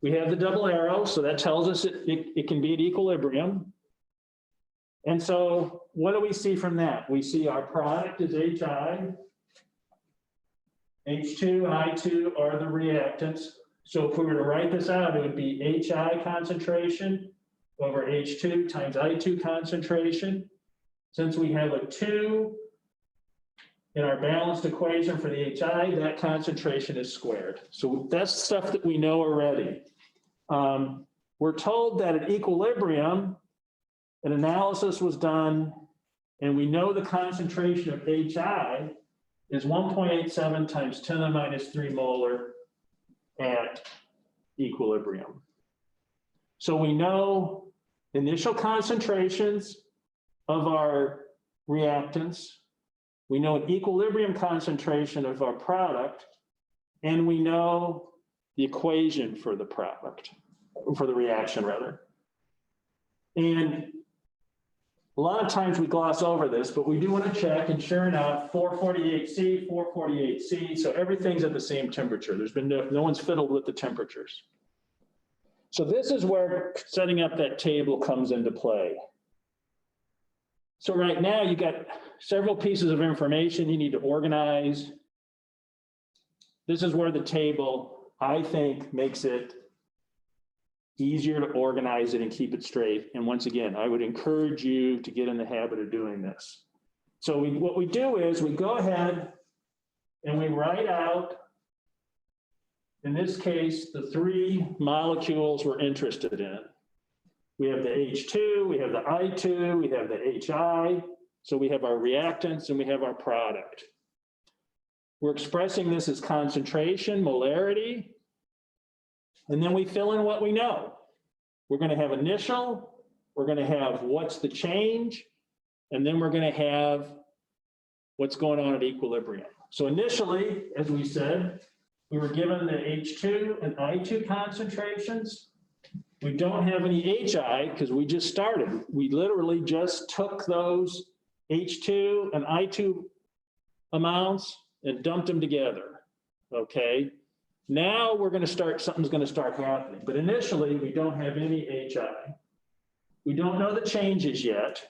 We have the double arrow, so that tells us it can be at equilibrium. And so what do we see from that? We see our product is HI, H2 and I2 are the reactants. So if we were to write this out, it would be HI concentration over H2 times I2 concentration. Since we have a 2 in our balanced equation for the HI, that concentration is squared. So that's stuff that we know already. We're told that at equilibrium, an analysis was done, and we know the concentration of HI is 1.87 times 10⁻³ molar at equilibrium. So we know initial concentrations of our reactants, we know an equilibrium concentration of our product, and we know the equation for the product, for the reaction rather. And a lot of times we gloss over this, but we do want to check, and sure enough, 448C, 448C, so everything's at the same temperature. There's been no one's fiddled with the temperatures. So this is where setting up that table comes into play. So right now you got several pieces of information you need to organize. This is where the table, I think, makes it easier to organize it and keep it straight. And once again, I would encourage you to get in the habit of doing this. So what we do is we go ahead and we write out, in this case, the 3 molecules we're interested in. We have the H2, we have the I2, we have the HI. So we have our reactants and we have our product. We're expressing this as concentration, molarity, and then we fill in what we know. We're going to have initial, we're going to have what's the change, and then we're going to have what's going on at equilibrium. So initially, as we said, we were given the H2 and I2 concentrations. We don't have any HI because we just started. We literally just took those H2 and I2 amounts and dumped them together, okay? Now we're going to start, something's going to start happening. But initially, we don't have any HI. We don't know the changes yet.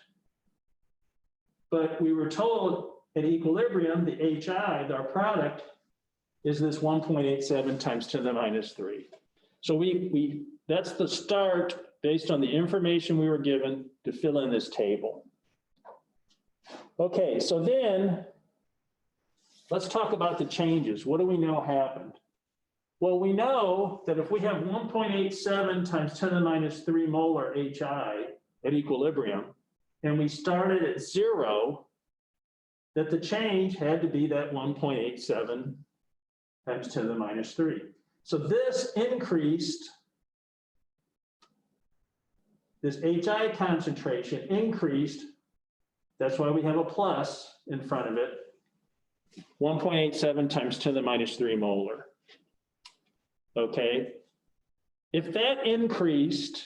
But we were told at equilibrium, the HI, our product, is this 1.87 times 10 to the minus 3. So that's the start based on the information we were given to fill in this table. Okay, so then let's talk about the changes. What do we know happened? Well, we know that if we have 1.87 times 10 to the minus 3 molar HI at equilibrium, and we started at 0, that the change had to be that 1.87 times 10 to the minus 3. So this increased, this HI concentration increased, that's why we have a plus in front of it, 1.87 times 10 to the minus 3 molar. Okay, if that increased,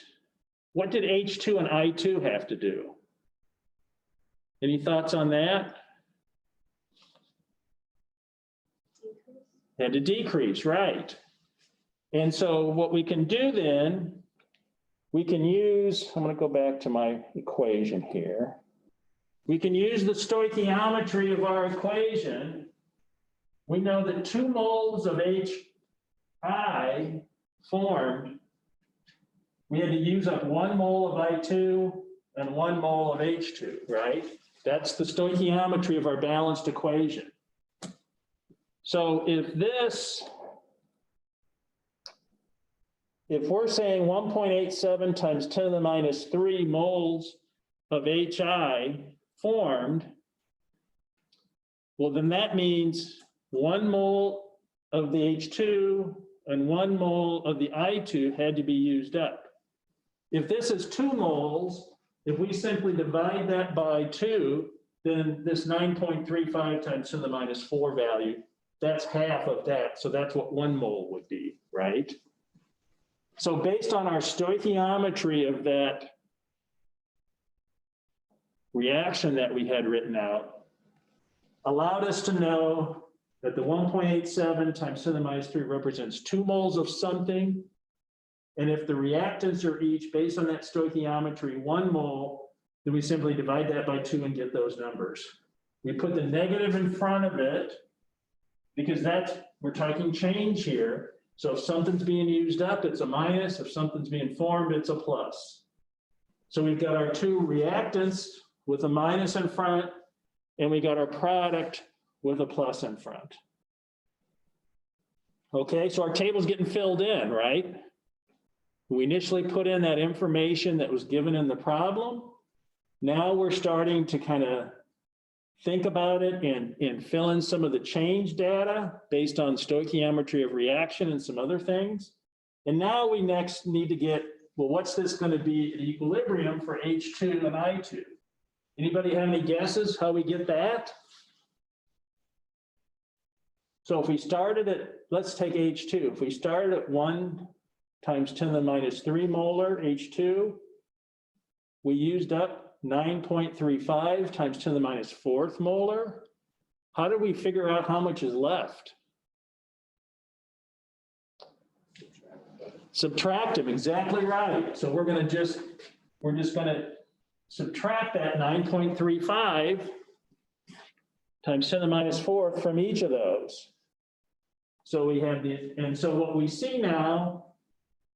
what did H2 and I2 have to do? Any thoughts on that? Had to decrease, right. And so what we can do then, we can use, I'm going to go back to my equation here. We can use the stoichiometry of our equation. We know that 2 moles of HI formed, we had to use up 1 mole of I2 and 1 mole of H2, right? That's the stoichiometry of our balanced equation. So if we're saying 1.87 times 10 to the minus 3 moles of HI formed, well, then that means 1 mole of the H2 and 1 mole of the I2 had to be used up. If this is 2 moles, if we simply divide that by 2, then this 9.35 times 10 to the minus 4 value, that's half of that. So that's what 1 mole would be, right? So based on our stoichiometry of that reaction that we had written out, allowed us to know that the 1.87 times 10 to the minus 3 represents 2 moles of something. And if the reactants are each, based on that stoichiometry, 1 mole, then we simply divide that by 2 and get those numbers. We put the negative in front of it because we're talking change here. So if something's being used up, it's a minus. If something's being formed, it's a plus. So we've got our 2 reactants with a minus in front, and we got our product with a plus in front. Okay, so our table's getting filled in, right? We initially put in that information that was given in the problem. Now we're starting to kind of think about it and fill in some of the change data based on stoichiometry of reaction and some other things. And now we next need to get, well, what's this going to be at equilibrium for H2 and I2? Anybody have any guesses how we get that? So if we started at, let's take H2. If we started at 1 times 10 to the minus 3 molar H2, we used up 9.35 times 10 to the minus 4th molar. How do we figure out how much is left? Subtract them, exactly right. So we're just going to subtract that 9.35 times 10 to the minus 4th from each of those. So we have and so what we see now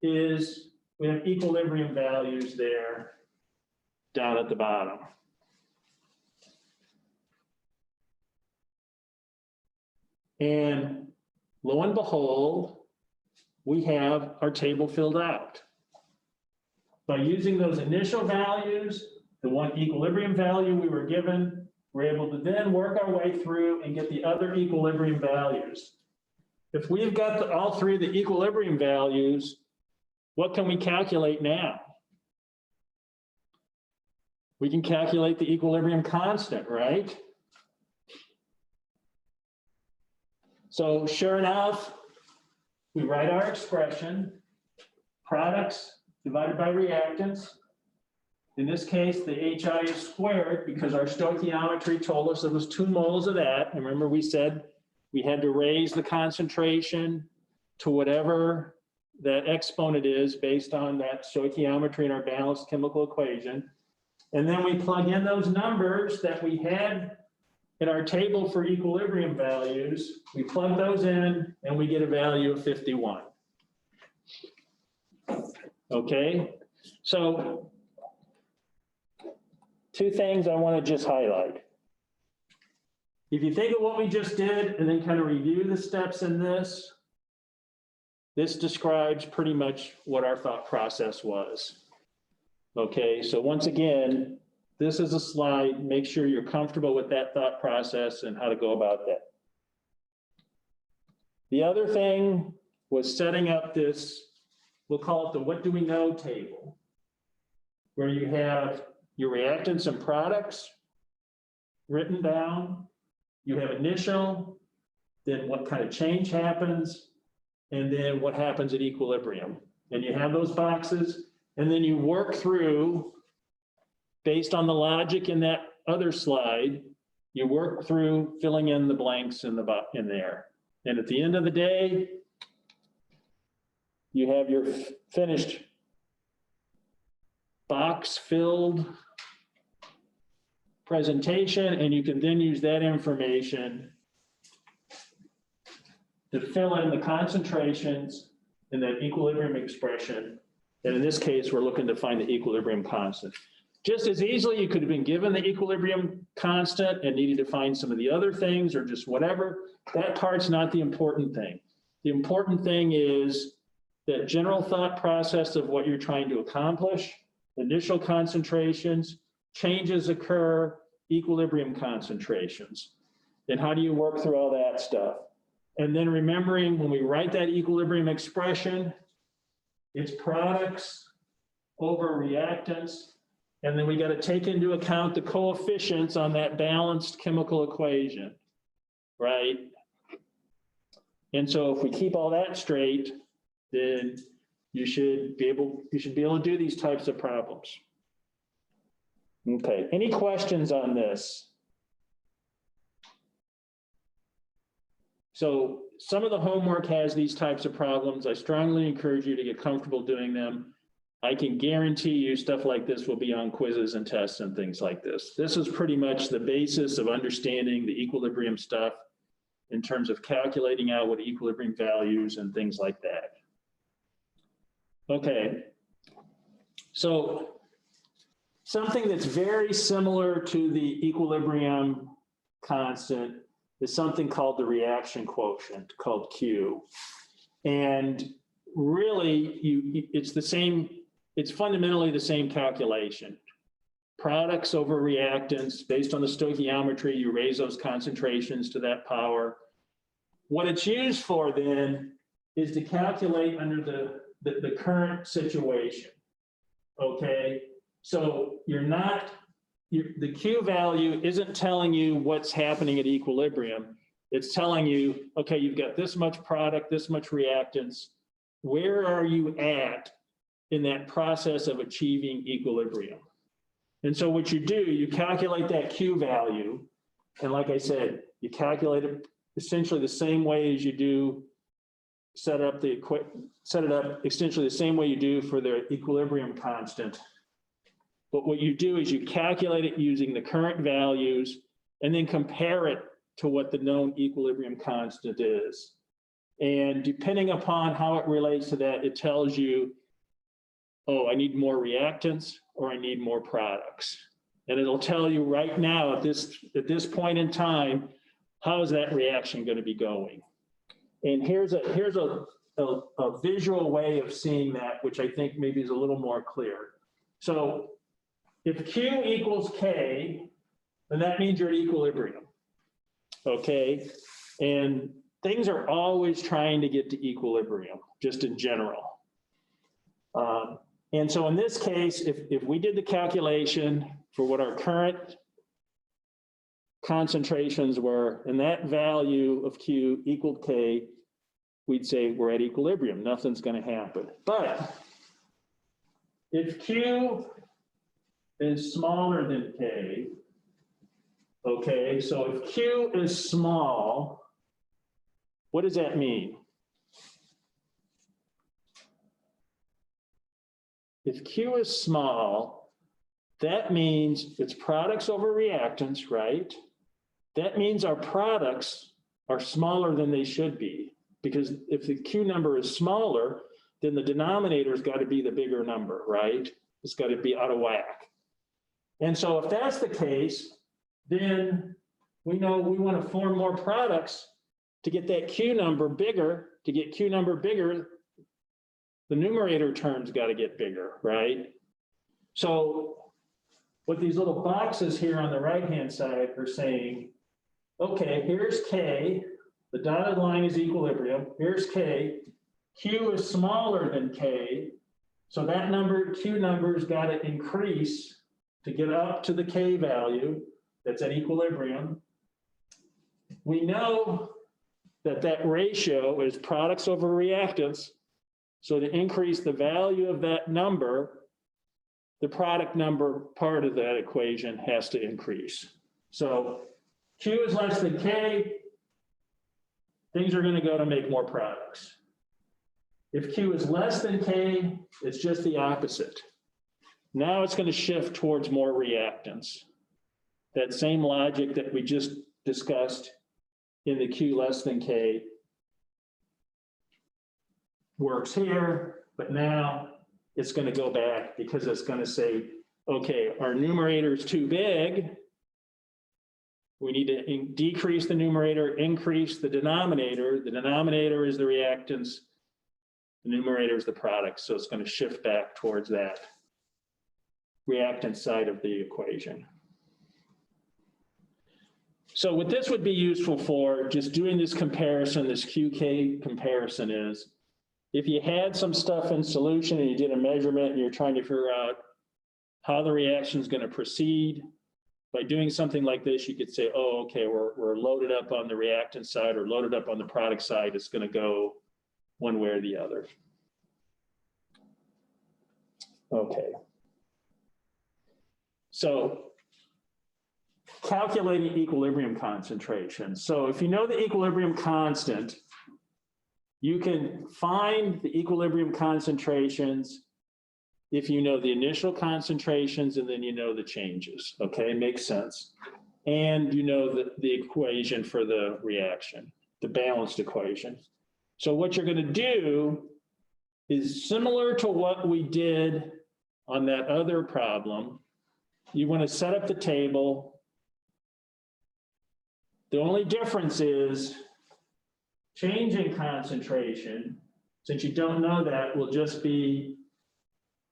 is we have equilibrium values there down at the bottom. And lo and behold, we have our table filled out. By using those initial values, the one equilibrium value we were given, we're able to then work our way through and get the other equilibrium values. If we've got all 3 of the equilibrium values, what can we calculate now? We can calculate the equilibrium constant, right? So sure enough, we write our expression, products divided by reactants. In this case, the HI is squared because our stoichiometry told us there was 2 moles of that. And remember we said we had to raise the concentration to whatever that exponent is based on that stoichiometry in our balanced chemical equation. And then we plug in those numbers that we had in our table for equilibrium values, we plug those in and we get a value of 51. Okay, so two things I want to just highlight. If you think of what we just did and then kind of review the steps in this, this describes pretty much what our thought process was. Okay, so once again, this is a slide. Make sure you're comfortable with that thought process and how to go about that. The other thing was setting up this, we'll call it the what do we know table, where you have your reactants and products written down. You have initial, then what kind of change happens, and then what happens at equilibrium. And you have those boxes, and then you work through, based on the logic in that other slide, you work through filling in the blanks in there. And at the end of the day, you have your finished box-filled presentation, and you can then use that information to fill in the concentrations in that equilibrium expression. And in this case, we're looking to find the equilibrium constant. Just as easily, you could have been given the equilibrium constant and needed to find some of the other things or just whatever. That part's not the important thing. The important thing is that general thought process of what you're trying to accomplish, initial concentrations, changes occur, equilibrium concentrations. And how do you work through all that stuff? And then remembering when we write that equilibrium expression, it's products over reactants. And then we got to take into account the coefficients on that balanced chemical equation, right? And so if we keep all that straight, then you should be able to do these types of problems. Okay, any questions on this? So some of the homework has these types of problems. I strongly encourage you to get comfortable doing them. I can guarantee you stuff like this will be on quizzes and tests and things like this. This is pretty much the basis of understanding the equilibrium stuff in terms of calculating out what equilibrium values and things like that. Okay, so something that's very similar to the equilibrium constant is something called the reaction quotient, called Q. And really, it's the same, it's fundamentally the same calculation. Products over reactants, based on the stoichiometry, you raise those concentrations to that power. What it's used for then is to calculate under the current situation, okay? So the Q value isn't telling you what's happening at equilibrium. It's telling you, okay, you've got this much product, this much reactants. Where are you at in that process of achieving equilibrium? And so what you do, you calculate that Q value. And like I said, you calculate it essentially the same way as you do, set it up essentially the same way you do for the equilibrium constant. But what you do is you calculate it using the current values and then compare it to what the known equilibrium constant is. And depending upon how it relates to that, it tells you, oh, I need more reactants or I need more products. And it'll tell you right now at this point in time, how is that reaction going to be going? And here's a visual way of seeing that, which I think maybe is a little more clear. So if Q equals K, then that means you're at equilibrium, okay? And things are always trying to get to equilibrium, just in general. And so in this case, if we did the calculation for what our current concentrations were, and that value of Q equaled K, we'd say we're at equilibrium, nothing's going to happen. But if Q is smaller than K, okay, so if Q is small, what does that mean? If Q is small, that means it's products over reactants, right? that means our products are smaller than they should be. Because if the Q number is smaller, then the denominator's got to be the bigger number, right? It's got to be out of whack. And so if that's the case, then we know we want to form more products to get that Q number bigger. To get Q number bigger, the numerator terms got to get bigger, right? So what these little boxes here on the right-hand side are saying, okay, here's K, the dotted line is equilibrium, here's K, Q is smaller than K, so that number, Q number's got to increase to get up to the K value that's at equilibrium. We know that that ratio is products over reactants. So to increase the value of that number, the product number part of that equation has to increase. So Q is less than K, things are going to go to make more products. If Q is less than K, it's just the opposite. Now it's going to shift towards more reactants. That same logic that we just discussed in the Q less than K works here, but now it's going to go back because it's going to say, okay, our numerator is too big. We need to decrease the numerator, increase the denominator. The denominator is the reactants. The numerator is the product. So it's going to shift back towards that reactant side of the equation. So what this would be useful for, just doing this comparison, this QK comparison, is if you had some stuff in solution and you did a measurement and you're trying to figure out how the reaction is going to proceed, by doing something like this, you could say, oh, okay, we're loaded up on the reactant side or loaded up on the product side. It's going to go one way or the other. Okay. So calculating equilibrium concentration. So if you know the equilibrium constant, you can find the equilibrium concentrations if you know the initial concentrations and then you know the changes. Okay, makes sense. And you know the equation for the reaction, the balanced equation. So what you're going to do is similar to what we did on that other problem. You want to set up the table. The only difference is change in concentration, since you don't know that, will just be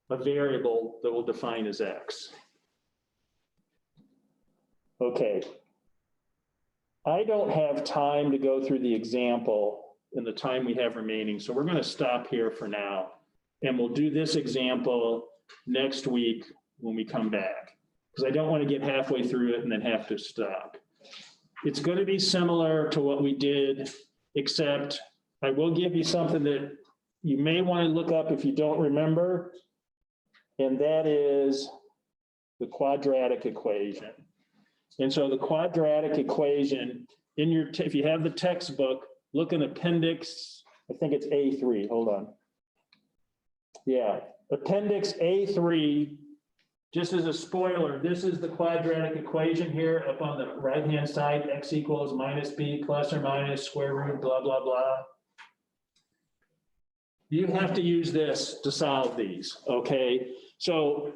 a variable that we'll define as X. Okay. I don't have time to go through the example in the time we have remaining, so we're going to stop here for now. And we'll do this example next week when we come back, because I don't want to get halfway through it and then have to stop. It's going to be similar to what we did, except I will give you something that you may want to look up if you don't remember, and that is the quadratic equation. And so the quadratic equation, in your if you have the textbook, look in appendix, I think it's A3, hold on. Yeah, appendix A3, just as a spoiler, this is the quadratic equation here up on the right-hand side, x equals minus b plus or minus square root, blah, blah, blah. You have to use this to solve these, okay? So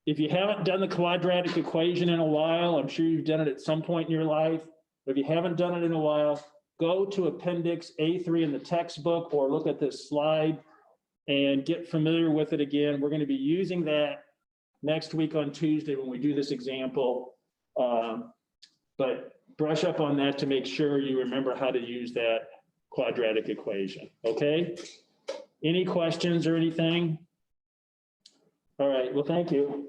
if you haven't done the quadratic equation in a while, I'm sure you've done it at some point in your life, but if you haven't done it in a while, go to appendix A3 in the textbook or look at this slide and get familiar with it again. We're going to be using that next week on Tuesday when we do this example. But brush up on that to make sure you remember how to use that quadratic equation, okay? Any questions or anything? All right, well, thank you.